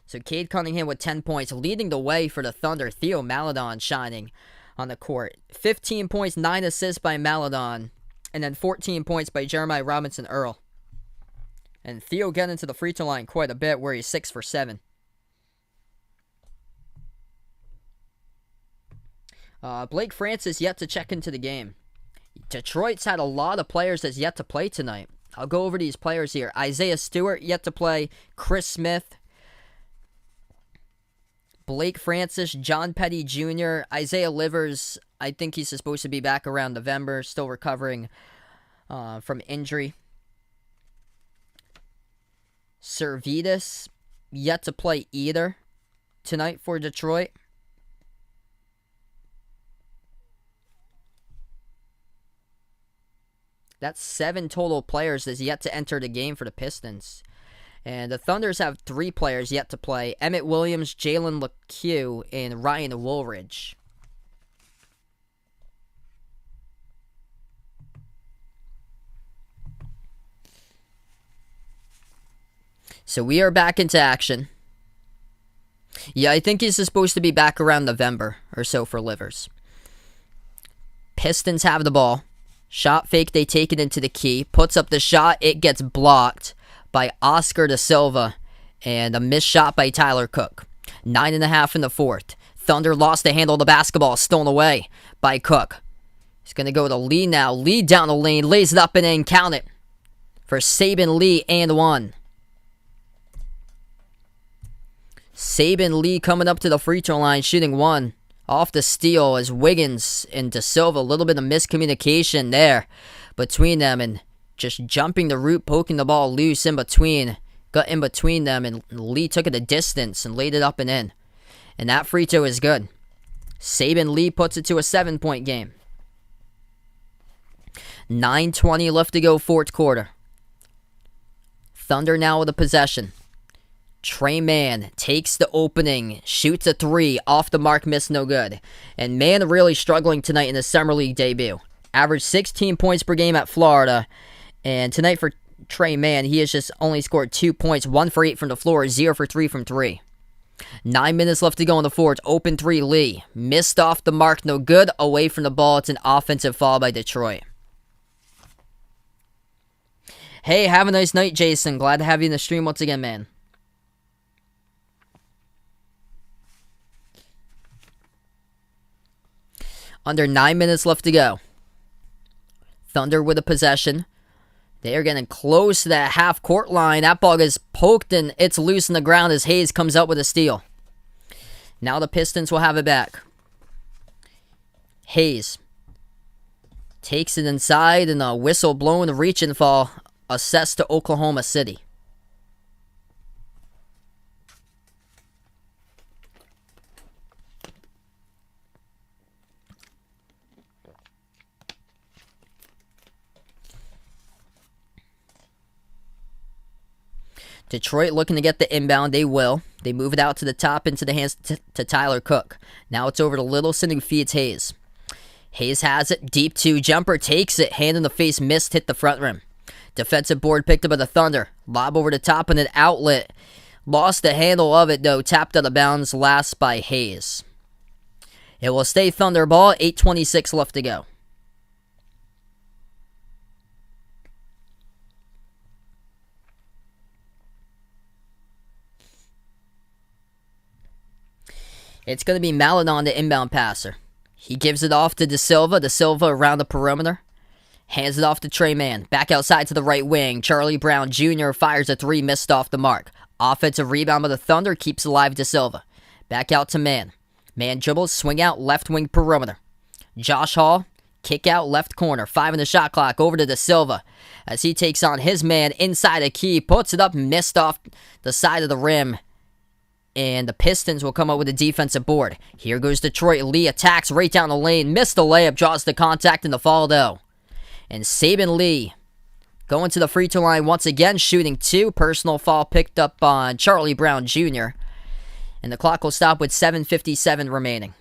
So Cade Cunningham with 10 points, leading the way for the Thunder. Theo Maledon shining on the court. 15 points, 9 assists by Maledon. And then 14 points by Jeremiah Robinson Earl. And Theo getting into the free throw line quite a bit, where he's 6 for 7. Blake Francis yet to check into the game. Detroit's had a lot of players that's yet to play tonight. I'll go over these players here. Isaiah Stewart yet to play. Chris Smith. Blake Francis, John Petty Jr., Isaiah Livers, I think he's supposed to be back around November, still recovering from injury. Servetus, yet to play either tonight for Detroit. That's 7 total players that's yet to enter the game for the Pistons. And the Thunders have 3 players yet to play. Emmett Williams, Jalen LeCue, and Ryan Woolridge. So we are back into action. Yeah, I think he's supposed to be back around November or so for Livers. Pistons have the ball. Shot fake, they take it into the key. Puts up the shot, it gets blocked by Oscar da Silva, and a missed shot by Tyler Cook. 9.5 in the fourth. Thunder lost the handle of the basketball, stolen away by Cook. He's going to go to Lee now. Lee down the lane, lays it up and in, count it. For Saban Lee and 1. Saban Lee coming up to the free throw line, shooting 1. Off the steal as Wiggins and Da Silva, a little bit of miscommunication there between them, and just jumping the route, poking the ball loose in between. Got in between them, and Lee took it a distance and laid it up and in. And that free throw is good. Saban Lee puts it to a 7-point game. 9:20 left to go, fourth quarter. Thunder now with a possession. Trey Mann takes the opening, shoots a 3, off the mark, missed, no good. And Mann really struggling tonight in his Summer League debut. Averaged 16 points per game at Florida. And tonight for Trey Mann, he has just only scored 2 points, 1 for 8 from the floor, 0 for 3 from 3. 9 minutes left to go in the fourth. Open 3, Lee. Missed off the mark, no good. Away from the ball, it's an offensive foul by Detroit. Hey, have a nice night, Jason. Glad to have you in the stream once again, man. Under 9 minutes left to go. Thunder with a possession. They are getting close to that half-court line. That ball is poked and it's loose on the ground as Hayes comes out with a steal. Now the Pistons will have it back. Hayes takes it inside, and a whistle blown, reach and fall assessed to Oklahoma City. Detroit looking to get the inbound. They will. They move it out to the top into the hands to Tyler Cook. Now it's over to Littleson, who feeds Hayes. Hayes has it. Deep two. Jumper takes it. Hand in the face. Missed. Hit the front rim. Defensive board picked up by the Thunder. Lob over the top and an outlet. Lost the handle of it, though. Tapped out of bounds. Last by Hayes. It will stay Thunder ball. 8:26 left to go. It's going to be Maledon, the inbound passer. He gives it off to De Silva. De Silva around the perimeter. Hands it off to Trey Mann. Back outside to the right wing. Charlie Brown Jr. fires a three, missed off the mark. Offensive rebound by the Thunder, keeps alive De Silva. Back out to Mann. Mann dribbles, swing out, left wing perimeter. Josh Hall, kick out, left corner. 5 in the shot clock, over to De Silva. As he takes on his man inside a key, puts it up, missed off the side of the rim. And the Pistons will come up with a defensive board. Here goes Detroit. Lee attacks right down the lane. Missed the layup. Draws the contact in the fall, though. And Saban Lee going to the free throw line once again. Shooting 2. Personal foul picked up on Charlie Brown Jr. And the clock will stop with 7:57 remaining.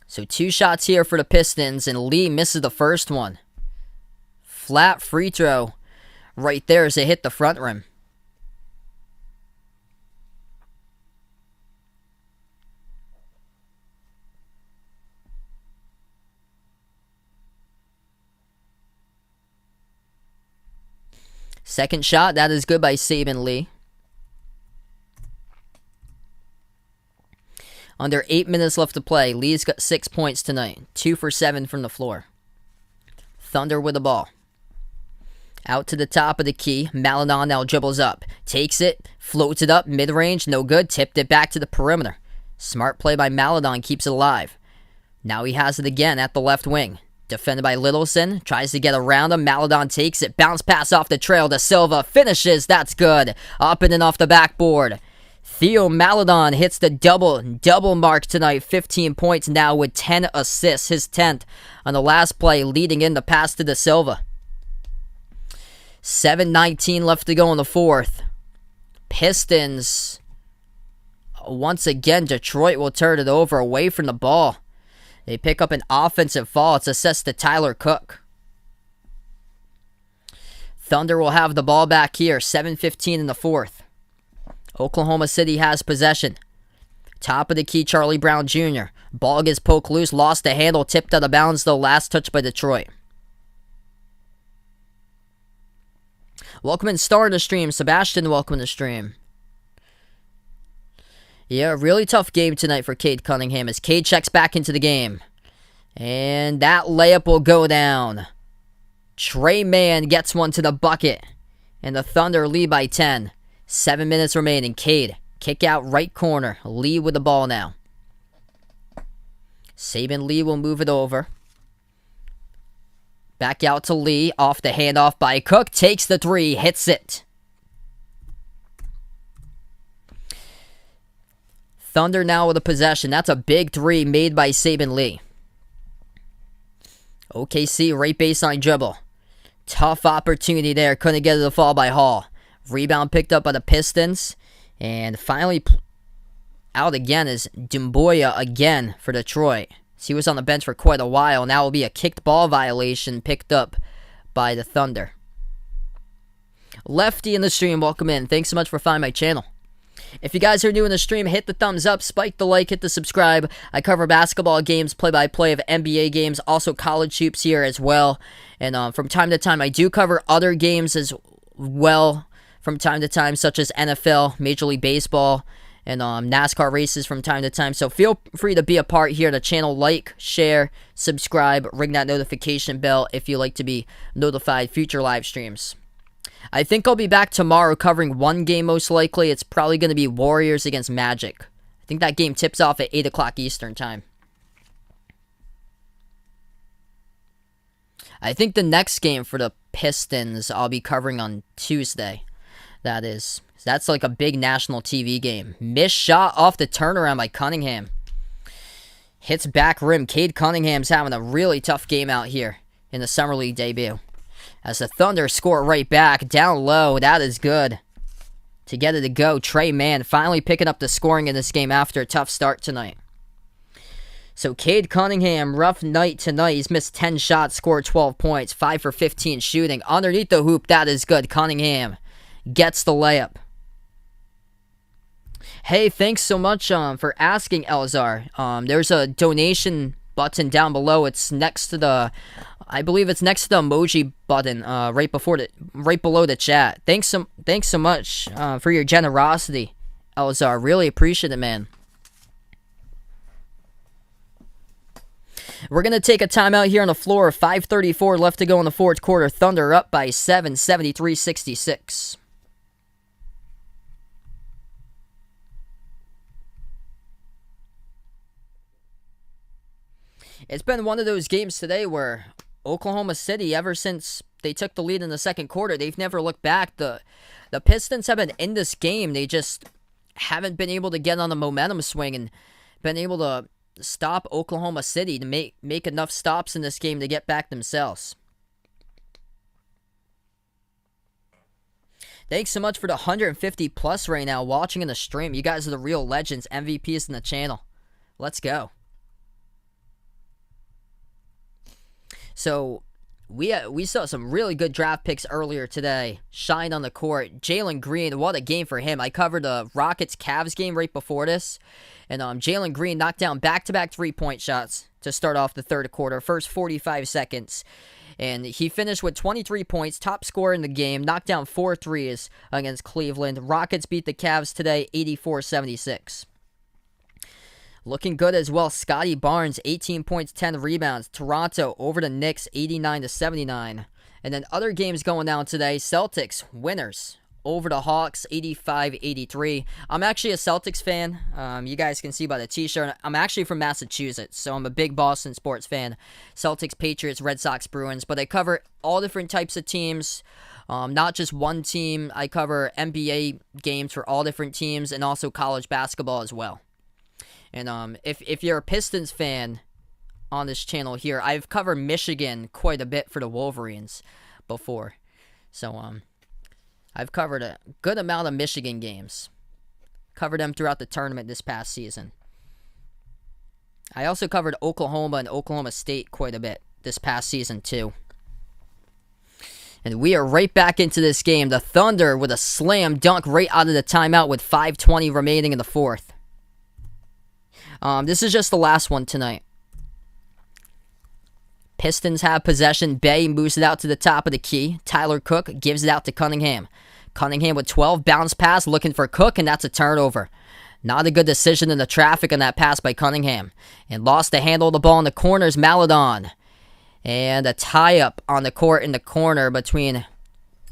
So 2 shots here for the Pistons. And Lee misses the first one. Flat free throw right there as it hit the front rim. Second shot, that is good by Saban Lee. Under 8 minutes left to play. Lee's got 6 points tonight. 2 for 7 from the floor. Thunder with the ball. Out to the top of the key. Maledon now dribbles up. Takes it. Floats it up. Mid-range. No good. Tipped it back to the perimeter. Smart play by Maledon. Keeps it alive. Now he has it again at the left wing. Defended by Littleson. Tries to get around him. Maledon takes it. Bounce pass off the trail to Silva. Finishes. That's good. Up and off the backboard. Theo Maledon hits the double mark tonight. 15 points now with 10 assists. His 10th on the last play, leading in the pass to De Silva. 7:19 left to go in the fourth. Pistons. Once again, Detroit will turn it over away from the ball. They pick up an offensive foul. It's assessed to Tyler Cook. Thunder will have the ball back here. 7:15 in the fourth. Oklahoma City has possession. Top of the key, Charlie Brown Jr. Ball gets poked loose. Lost the handle. Tipped out of bounds, though. Last touch by Detroit. Welcome in Star in the stream. Sebastian, welcome in the stream. Yeah, really tough game tonight for Cade Cunningham as Cade checks back into the game. And that layup will go down. Trey Mann gets one to the bucket. And the Thunder lead by 10. 7 minutes remaining. Cade, kick out right corner. Lee with the ball now. Saban Lee will move it over. Back out to Lee. Off the handoff by Cook. Takes the three. Hits it. Thunder now with a possession. That's a big three made by Saban Lee. OKC right baseline dribble. Tough opportunity there. Couldn't get it to fall by Hall. Rebound picked up by the Pistons. And finally out again is Dumboya again for Detroit. He was on the bench for quite a while. Now it will be a kicked ball violation picked up by the Thunder. Lefty in the stream, welcome in. Thanks so much for finding my channel. If you guys are new in the stream, hit the thumbs up, spike the like, hit the subscribe. I cover basketball games, play-by-play of NBA games, also college hoops here as well. And from time to time, I do cover other games as well from time to time, such as NFL, Major League Baseball, and NASCAR races from time to time. So feel free to be a part here. The channel, like, share, subscribe, ring that notification bell if you like to be notified future live streams. I think I'll be back tomorrow covering one game most likely. It's probably going to be Warriors against Magic. I think that game tips off at 8 o'clock Eastern time. I think the next game for the Pistons I'll be covering on Tuesday. That's like a big national TV game. Missed shot off the turnaround by Cunningham. Hits back rim. Cade Cunningham's having a really tough game out here in the Summer League debut. As the Thunder score right back, down low, that is good. To get it to go, Trey Mann finally picking up the scoring in this game after a tough start tonight. So Cade Cunningham, rough night tonight. He's missed 10 shots, scored 12 points, 5 for 15 shooting. Underneath the hoop, that is good. Cunningham gets the layup. Hey, thanks so much for asking, Elzar. There's a donation button down below. It's next to the, I believe it's next to the emoji button, right below the chat. Thanks so much for your generosity, Elzar. Really appreciate it, man. We're going to take a timeout here on the floor. 5:34 left to go in the fourth quarter. Thunder up by 7, 73-66. It's been one of those games today where Oklahoma City, ever since they took the lead in the second quarter, they've never looked back. The Pistons have been in this game. They just haven't been able to get on the momentum swing and been able to stop Oklahoma City to make enough stops in this game to get back themselves. Thanks so much for the 150 plus right now watching in the stream. You guys are the real legends, MVPs in the channel. Let's go. So we saw some really good draft picks earlier today. Shine on the court. Jalen Green, what a game for him. I covered the Rockets-Cavs game right before this. And Jalen Green knocked down back-to-back three-point shots to start off the third quarter. First 45 seconds. And he finished with 23 points, top scorer in the game. Knocked down 4 threes against Cleveland. Rockets beat the Cavs today 84-76. Looking good as well. Scotty Barnes, 18 points, 10 rebounds. Toronto over the Knicks, 89-79. And then other games going down today. Celtics, winners over the Hawks, 85-83. I'm actually a Celtics fan. You guys can see by the t-shirt. I'm actually from Massachusetts, so I'm a big Boston sports fan. Celtics, Patriots, Red Sox, Bruins. But I cover all different types of teams. Not just one team. I cover NBA games for all different teams and also college basketball as well. And if you're a Pistons fan on this channel here, I've covered Michigan quite a bit for the Wolverines before. So I've covered a good amount of Michigan games. Covered them throughout the tournament this past season. I also covered Oklahoma and Oklahoma State quite a bit this past season too. And we are right back into this game. The Thunder with a slam dunk right out of the timeout with 5:20 remaining in the fourth. This is just the last one tonight. Pistons have possession. Bay moves it out to the top of the key. Tyler Cook gives it out to Cunningham. Cunningham with 12, bounce pass, looking for Cook, and that's a turnover. Not a good decision in the traffic on that pass by Cunningham. And lost the handle of the ball in the corners, Maledon. And a tie-up on the court in the corner between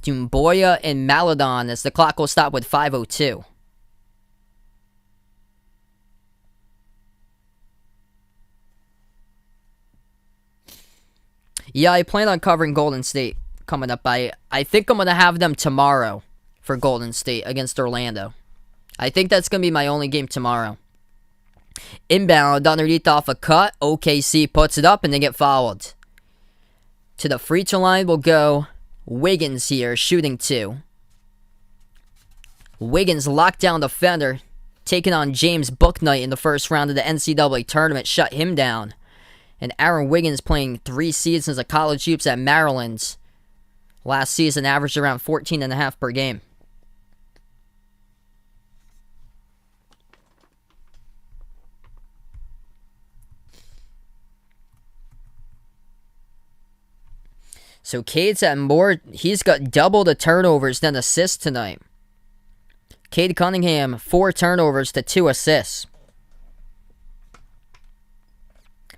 Dumboya and Maledon as the clock will stop with 5:02. Yeah, I plan on covering Golden State coming up. I think I'm going to have them tomorrow for Golden State against Orlando. I think that's going to be my only game tomorrow. Inbound underneath off a cut. OKC puts it up and they get fouled. To the free throw line will go Wiggins here, shooting 2. Wiggins locked down the defender, taking on James Bouknight in the first round of the NCAA tournament, shut him down. And Aaron Wiggins playing 3 seasons of college hoops at Maryland. Last season averaged around 14.5 per game. So Cade's at more. He's got double the turnovers than assists tonight. Cade Cunningham, 4 turnovers to 2 assists.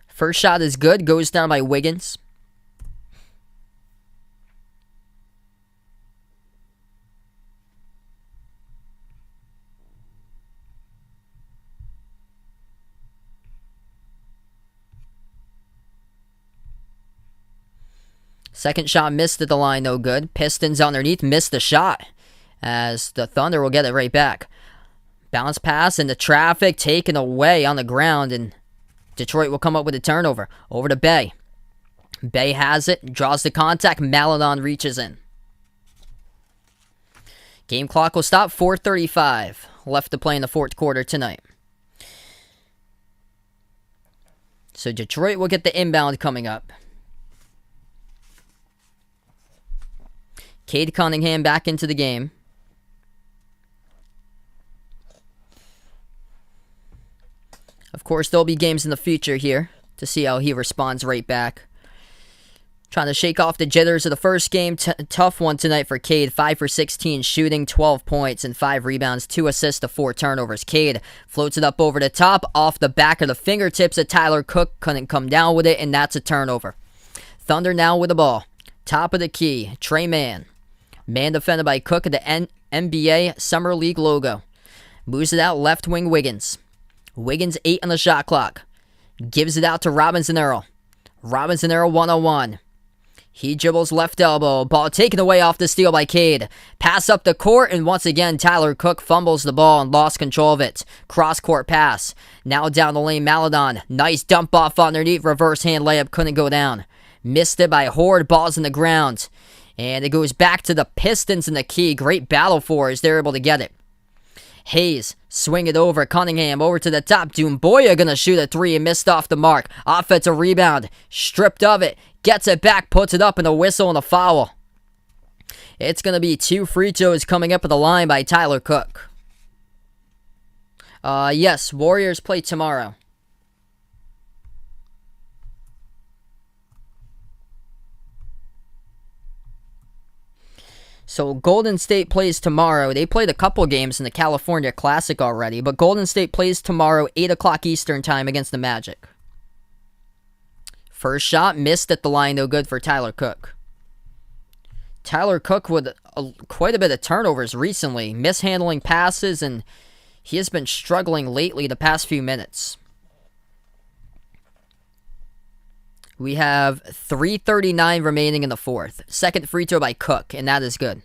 First shot is good. Goes down by Wiggins. Second shot missed at the line, no good. Pistons underneath missed the shot as the Thunder will get it right back. Bounce pass into traffic, taken away on the ground, and Detroit will come up with a turnover. Over to Bay. Bay has it, draws the contact, Maladon reaches in. Game clock will stop, 4:35 left to play in the fourth quarter tonight. So Detroit will get the inbound coming up. Cade Cunningham back into the game. Of course, there'll be games in the future here to see how he responds right back. Trying to shake off the jitters of the first game. Tough one tonight for Cade. 5 for 16 shooting, 12 points and 5 rebounds, 2 assists to 4 turnovers. Cade floats it up over the top, off the back of the fingertips of Tyler Cook. Couldn't come down with it, and that's a turnover. Thunder now with the ball. Top of the key, Trey Mann. Man defended by Cook at the NBA Summer League logo. Moves it out left wing Wiggins. Wiggins 8 on the shot clock. Gives it out to Robinson Earl. Robinson Earl 1-on-1. He dribbles left elbow. Ball taken away off the steal by Cade. Pass up the court, and once again Tyler Cook fumbles the ball and lost control of it. Cross court pass. Now down the lane, Maladon. Nice dump off underneath. Reverse hand layup couldn't go down. Missed it by Horde. Ball's in the ground. And it goes back to the Pistons in the key. Great battle for us. They're able to get it. Hayes, swing it over. Cunningham over to the top. Doumbouya gonna shoot a 3 and missed off the mark. Offensive rebound. Stripped of it. Gets it back. Puts it up, and a whistle and a foul. It's gonna be 2 free throws coming up at the line by Tyler Cook. Yes, Warriors play tomorrow. So Golden State plays tomorrow. They played a couple games in the California Classic already, but Golden State plays tomorrow, 8 o'clock Eastern time against the Magic. First shot missed at the line, no good for Tyler Cook. Tyler Cook with quite a bit of turnovers recently, mishandling passes, and he has been struggling lately the past few minutes. We have 3:39 remaining in the fourth. Second free throw by Cook, and that is good.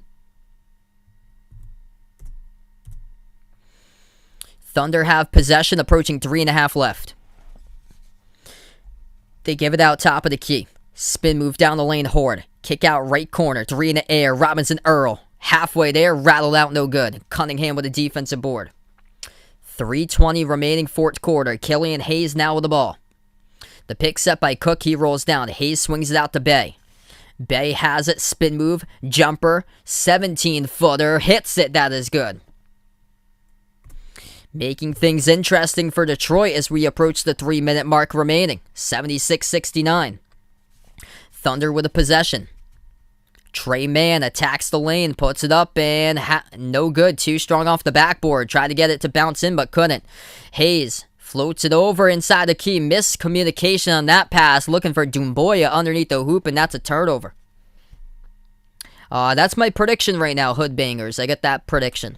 Thunder have possession, approaching 3.5 left. They give it out top of the key. Spin move down the lane, Horde. Kick out right corner, 3 in the air. Robinson Earl. Halfway there, rattled out, no good. Cunningham with a defensive board. 3:20 remaining fourth quarter. Killian Hayes now with the ball. The pick set by Cook, he rolls down. Hayes swings it out to Bay. Bay has it, spin move, jumper, 17-footer, hits it, that is good. Making things interesting for Detroit as we approach the 3-minute mark remaining, 76-69. Thunder with a possession. Trey Mann attacks the lane, puts it up, and no good, too strong off the backboard. Tried to get it to bounce in, but couldn't. Hayes floats it over inside the key. Miscommunication on that pass. Looking for Doumbouya underneath the hoop, and that's a turnover. That's my prediction right now, Hoodbangers. I get that prediction.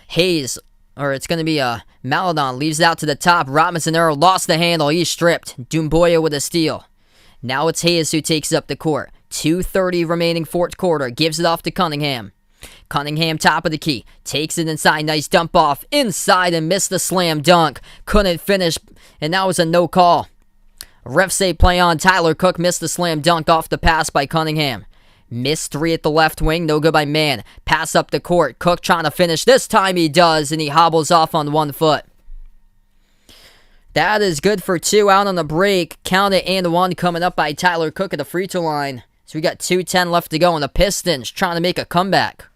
Hayes, or it's going to be Maladon, leaves it out to the top. Robinson Earl lost the handle. He's stripped. Doumbouya with a steal. Now it's Hayes who takes up the court. 2:30 remaining fourth quarter. Gives it off to Cunningham. Cunningham top of the key. Takes it inside. Nice dump off. Inside and missed the slam dunk. Couldn't finish. And that was a no call. Refs say play on. Tyler Cook missed the slam dunk off the pass by Cunningham. Missed 3 at the left wing. No good by Mann. Pass up the court. Cook trying to finish. This time he does. And he hobbles off on 1 foot. That is good for 2 out on the break. Count it and 1 coming up by Tyler Cook at the free throw line. So we got 2:10 left to go. And the Pistons trying to make a comeback.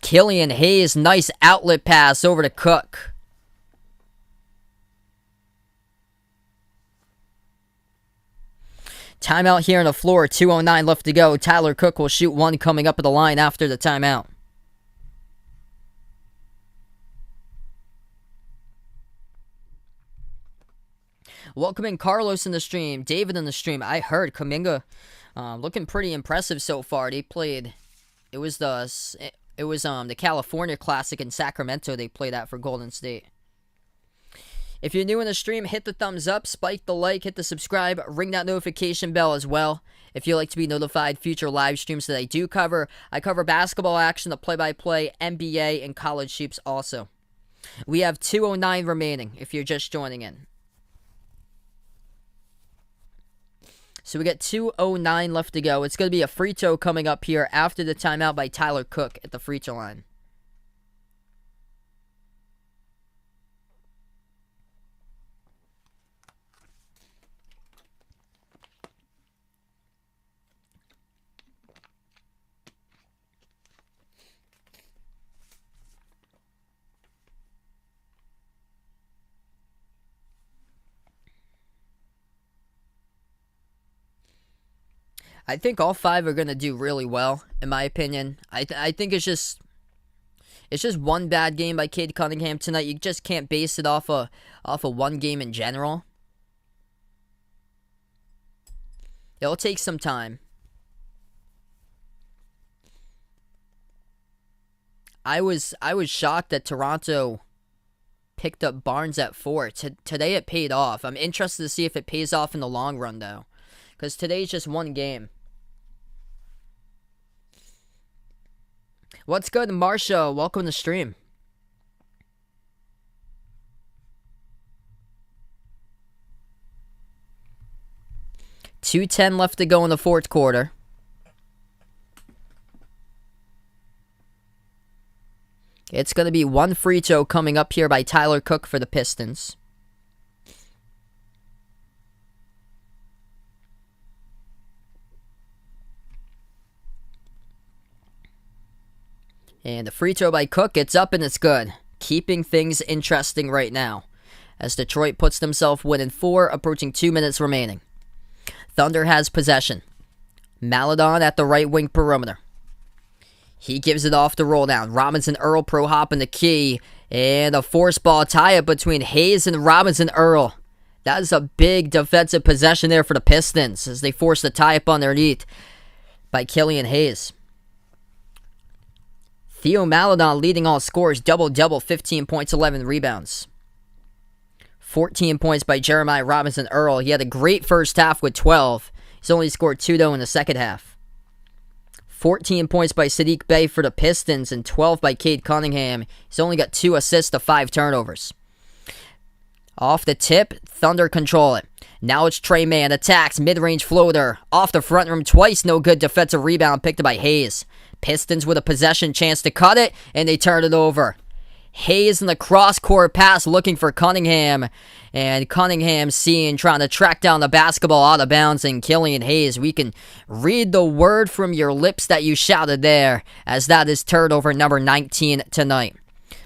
Killian Hayes, nice outlet pass over to Cook. Timeout here on the floor, 2:09 left to go. Tyler Cook will shoot 1 coming up at the line after the timeout. Welcoming Carlos in the stream, David in the stream. I heard Kuminga looking pretty impressive so far. They played, it was the California Classic in Sacramento they played at for Golden State. If you're new in the stream, hit the thumbs up, spike the like, hit the subscribe, ring that notification bell as well. If you'd like to be notified future live streams that I do cover, I cover basketball action, the play-by-play, NBA, and college hoops also. We have 2:09 remaining if you're just joining in. So we got 2:09 left to go. It's going to be a free throw coming up here after the timeout by Tyler Cook at the free throw line. I think all five are going to do really well, in my opinion. I think it's just one bad game by Cade Cunningham tonight. You just can't base it off of one game in general. It'll take some time. I was shocked that Toronto picked up Barnes at 4. Today it paid off. I'm interested to see if it pays off in the long run, though, because today's just one game. What's good, Marsha? Welcome to the stream. .210 left to go in the fourth quarter. It's going to be one free throw coming up here by Tyler Cook for the Pistons. And the free throw by Cook, it's up and it's good. Keeping things interesting right now, as Detroit puts themselves within 4, approaching 2 minutes remaining. Thunder has possession. Maladon at the right wing perimeter. He gives it off the roll down. Robinson Earl pro hop in the key. And a force ball tie-up between Hayes and Robinson Earl. That is a big defensive possession there for the Pistons, as they force the tie-up underneath by Killian Hayes. Theo Maladon leading all scorers, double-double, 15 points, 11 rebounds. 14 points by Jeremiah Robinson Earl. He had a great first half with 12. He's only scored 2, though, in the second half. 14 points by Sadiq Bey for the Pistons and 12 by Cade Cunningham. He's only got 2 assists to 5 turnovers. Off the tip, Thunder control it. Now it's Trey Mann, attacks, mid-range floater. Off the front rim twice, no good, defensive rebound picked up by Hayes. Pistons with a possession chance to cut it, and they turn it over. Hayes in the cross-court pass looking for Cunningham. And Cunningham trying to track down the basketball out of bounds. And Killian Hayes, we can read the word from your lips that you shouted there, as that is turnover number 19 tonight.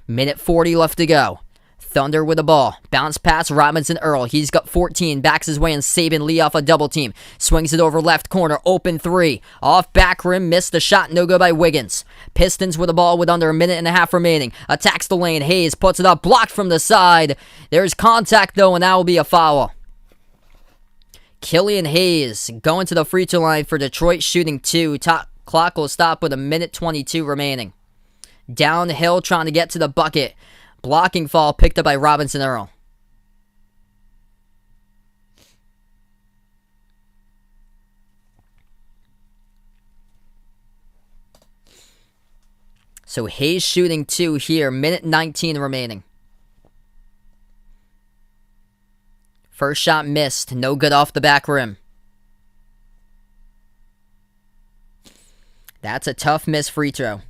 Minute 40 left to go. Thunder with the ball. Bounce pass, Robinson Earl. He's got 14. Backs his way and Saban Lee off a double team. Swings it over left corner. Open 3. Off back rim. Missed the shot. No good by Wiggins. Pistons with the ball with under a minute and a half remaining. Attacks the lane. Hayes puts it up. Blocked from the side. There's contact though, and that will be a foul. Killian Hayes going to the free throw line for Detroit, shooting 2. Clock will stop with a minute 22 remaining. Downhill trying to get to the bucket. Blocking fall picked up by Robinson Earl. So Hayes shooting 2 here. Minute 19 remaining. First shot missed. No good off the back rim. That's a tough miss free throw.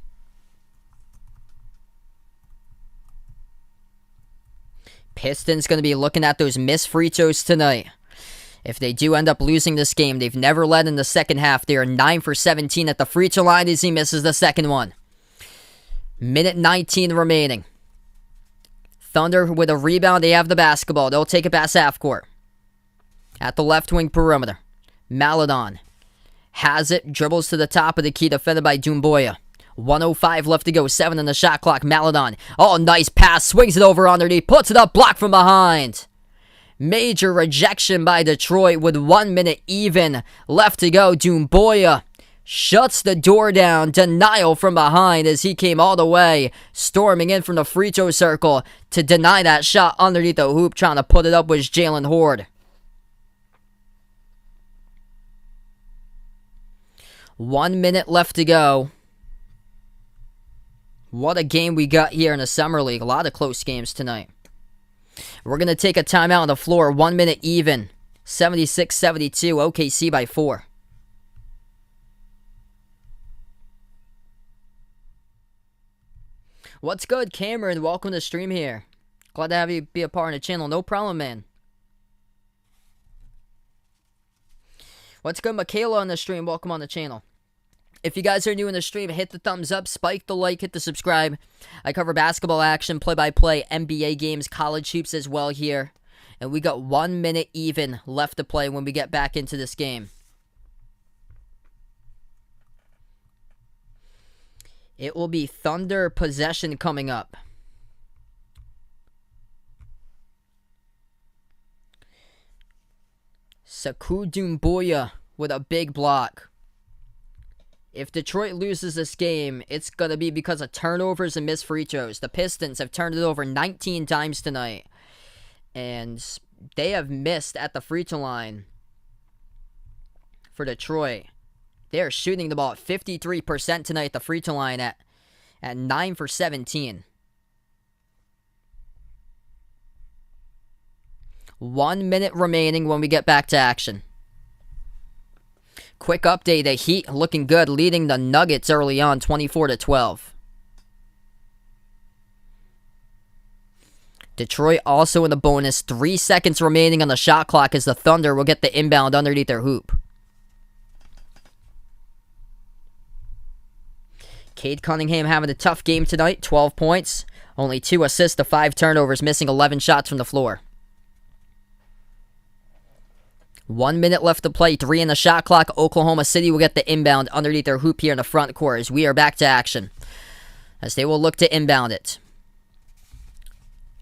Pistons going to be looking at those missed free throws tonight. If they do end up losing this game, they've never led in the second half. They are 9 for 17 at the free throw line as he misses the second one. Minute 19 remaining. Thunder with a rebound. They have the basketball. They'll take it past half court. At the left wing perimeter. Maladon has it. Dribbles to the top of the key. Defended by Doumbouya. 1:05 left to go. 7 in the shot clock. Maladon. Oh, nice pass. Swings it over underneath. Puts it up. Blocked from behind. Major rejection by Detroit with 1 minute even left to go. Doumbouya shuts the door down. Denial from behind as he came all the way, storming in from the free throw circle to deny that shot underneath the hoop. Trying to put it up was Jalen Horde. 1 minute left to go. What a game we got here in the Summer League. A lot of close games tonight. We're going to take a timeout on the floor. 1 minute even. 76-72. OKC by 4. What's good, Cameron? Welcome to the stream here. Glad to have you be a part of the channel. No problem, man. What's good, Michaela, on the stream? Welcome on the channel. If you guys are new in the stream, hit the thumbs up, spike the like, hit the subscribe. I cover basketball action, play-by-play, NBA games, college hoops as well here. And we got 1 minute even left to play when we get back into this game. It will be Thunder possession coming up. Sekou Doumbouya with a big block. If Detroit loses this game, it's going to be because of turnovers and missed free throws. The Pistons have turned it over 19 times tonight. And they have missed at the free throw line for Detroit. They are shooting the ball at 53% tonight at the free throw line at 9 for 17. 1 minute remaining when we get back to action. Quick update, the Heat looking good, leading the Nuggets early on, 24-12. Detroit also in the bonus. 3 seconds remaining on the shot clock as the Thunder will get the inbound underneath their hoop. Cade Cunningham having a tough game tonight, 12 points. Only 2 assists to 5 turnovers, missing 11 shots from the floor. 1 minute left to play, 3 in the shot clock. Oklahoma City will get the inbound underneath their hoop here in the front court as we are back to action. As they will look to inbound it.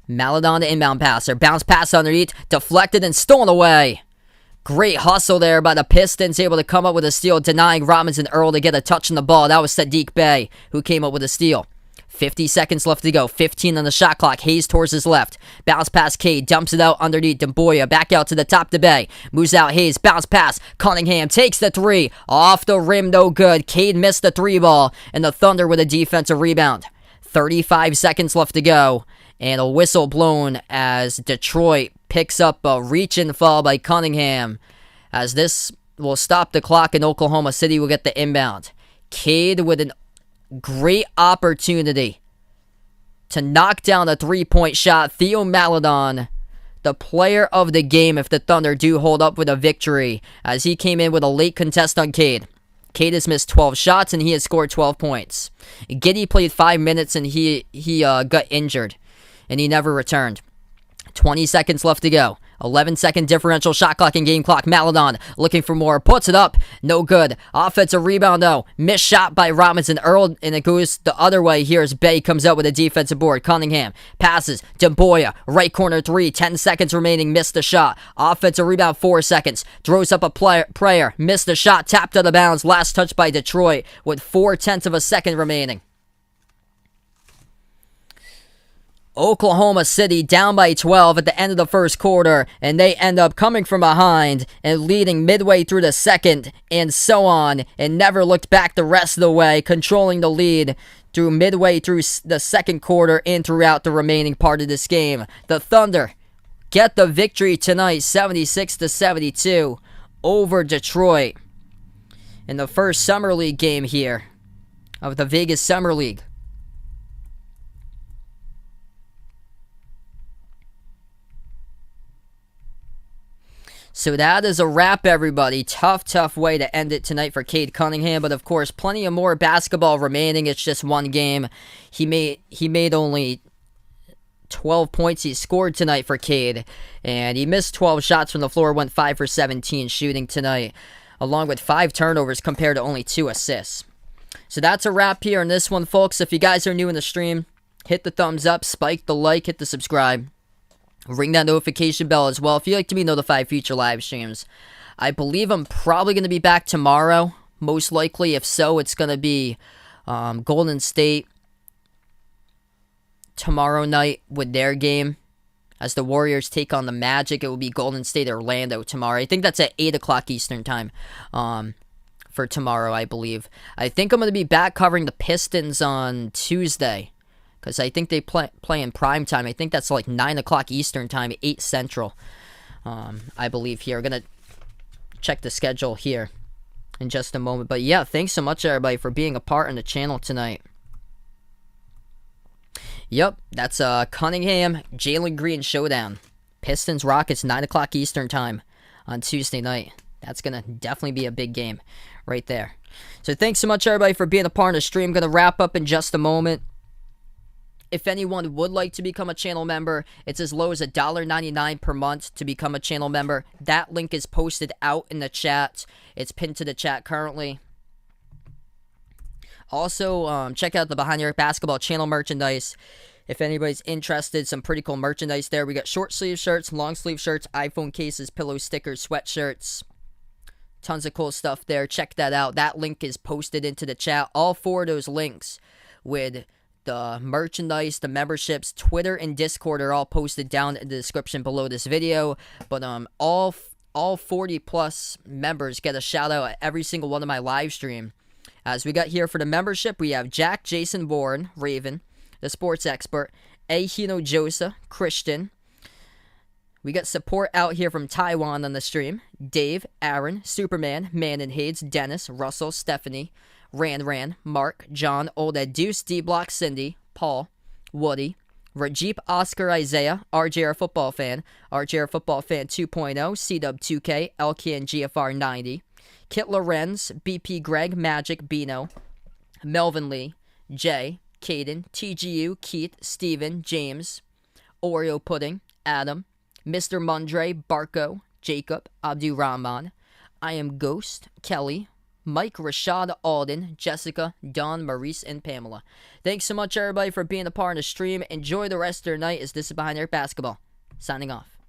Maledon to inbound passer. Bounce pass underneath, deflected and stolen away. Great hustle there by the Pistons, able to come up with a steal, denying Robinson Earl to get a touch on the ball. That was Sadiq Bey who came up with a steal. 50 seconds left to go. 15 on the shot clock. Hayes towards his left. Bounce pass Cade. Dumps it out underneath Doumbouya. Back out to the top to Bey. Moves out Hayes. Bounce pass. Cunningham takes the 3. Off the rim, no good. Cade missed the 3 ball. And the Thunder with a defensive rebound. 35 seconds left to go. And a whistle blown as Detroit picks up a reach and fall by Cunningham. As this will stop the clock and Oklahoma City will get the inbound. Cade with an great opportunity to knock down a 3-point shot. Theo Maledon, the player of the game if the Thunder do hold up with a victory, as he came in with a late contest on Cade. Cade has missed 12 shots and he has scored 12 points. Giddey played 5 minutes and he got injured and he never returned. 20 seconds left to go. 11-second differential shot clock and game clock. Maledon looking for more. Puts it up. No good. Offensive rebound, though. Missed shot by Robinson Earl, and it goes the other way here as Bey comes out with a defensive board. Cunningham passes. Doumbouya, right corner 3. 10 seconds remaining. Missed the shot. Offensive rebound, 4 seconds. Throws up a prayer. Missed the shot. Tapped out of bounds. Last touch by Detroit with 0.4 of a second remaining. Oklahoma City down by 12 at the end of the first quarter, and they end up coming from behind and leading midway through the second, and so on, and never looked back the rest of the way, controlling the lead through midway through the second quarter and throughout the remaining part of this game. The Thunder get the victory tonight, 76-72 over Detroit in the first Summer League game here of the Vegas Summer League. So that is a wrap, everybody. Tough way to end it tonight for Cade Cunningham. But of course, plenty of more basketball remaining. It's just one game. He made only 12 points he scored tonight for Cade. And he missed 12 shots from the floor, went 5 for 17 shooting tonight, along with 5 turnovers compared to only 2 assists. So that's a wrap here on this one, folks. If you guys are new in the stream, hit the thumbs up, spike the like, hit the subscribe. Ring that notification bell as well if you'd like to be notified of future live streams. I believe I'm probably going to be back tomorrow, most likely. If so, it's going to be Golden State tomorrow night with their game. As the Warriors take on the Magic, it will be Golden State Orlando tomorrow. I think that's at 8 o'clock Eastern time for tomorrow, I believe. I think I'm going to be back covering the Pistons on Tuesday because I think they play in prime time. I think that's like 9 o'clock Eastern time, 8 Central, I believe here. I'm going to check the schedule here in just a moment. But yeah, thanks so much, everybody, for being a part on the channel tonight. Yep, that's Cunningham, Jalen Green showdown. Pistons Rockets, 9 o'clock Eastern time on Tuesday night. That's going to definitely be a big game right there. So thanks so much, everybody, for being a part of the stream. I'm going to wrap up in just a moment. If anyone would like to become a channel member, it's as low as $1.99 per month to become a channel member. That link is posted out in the chat. It's pinned to the chat currently. Also, check out the Behind Your Basketball channel merchandise. If anybody's interested, some pretty cool merchandise there. We got short sleeve shirts, long sleeve shirts, iPhone cases, pillow stickers, sweatshirts. Tons of cool stuff there. Check that out. That link is posted into the chat. All 4 of those links with the merchandise, the memberships, Twitter, and Discord are all posted down in the description below this video. But all 40 plus members get a shout out at every single one of my live stream. As we got here for the membership, we have Jack Jason Warren, Raven, the sports expert, A. Hino Josa, Christian. We got support out here from Taiwan on the stream. Dave, Aaron, Superman, Man and Hades, Dennis, Russell, Stephanie, Ran, Mark, John, Old Ed Deuce, D-Block, Cindy, Paul, Woody, Rajeep, Oscar, Isaiah, RJR Football Fan, RJR Football Fan 2.0, CW2K, LKN GFR 90, Kit Lorenz, BP Greg, Magic, Bino, Melvin Lee, Jay, Caden, TGU, Keith, Steven, James, Oreo Pudding, Adam, Mr. Mundre, Barco, Jacob, Abdu Rahman, I Am Ghost, Kelly, Mike, Rashad, Alden, Jessica, Dawn, Maurice, and Pamela. Thanks so much, everybody, for being a part of the stream. Enjoy the rest of your night as this is Behind Your Basketball. Signing off.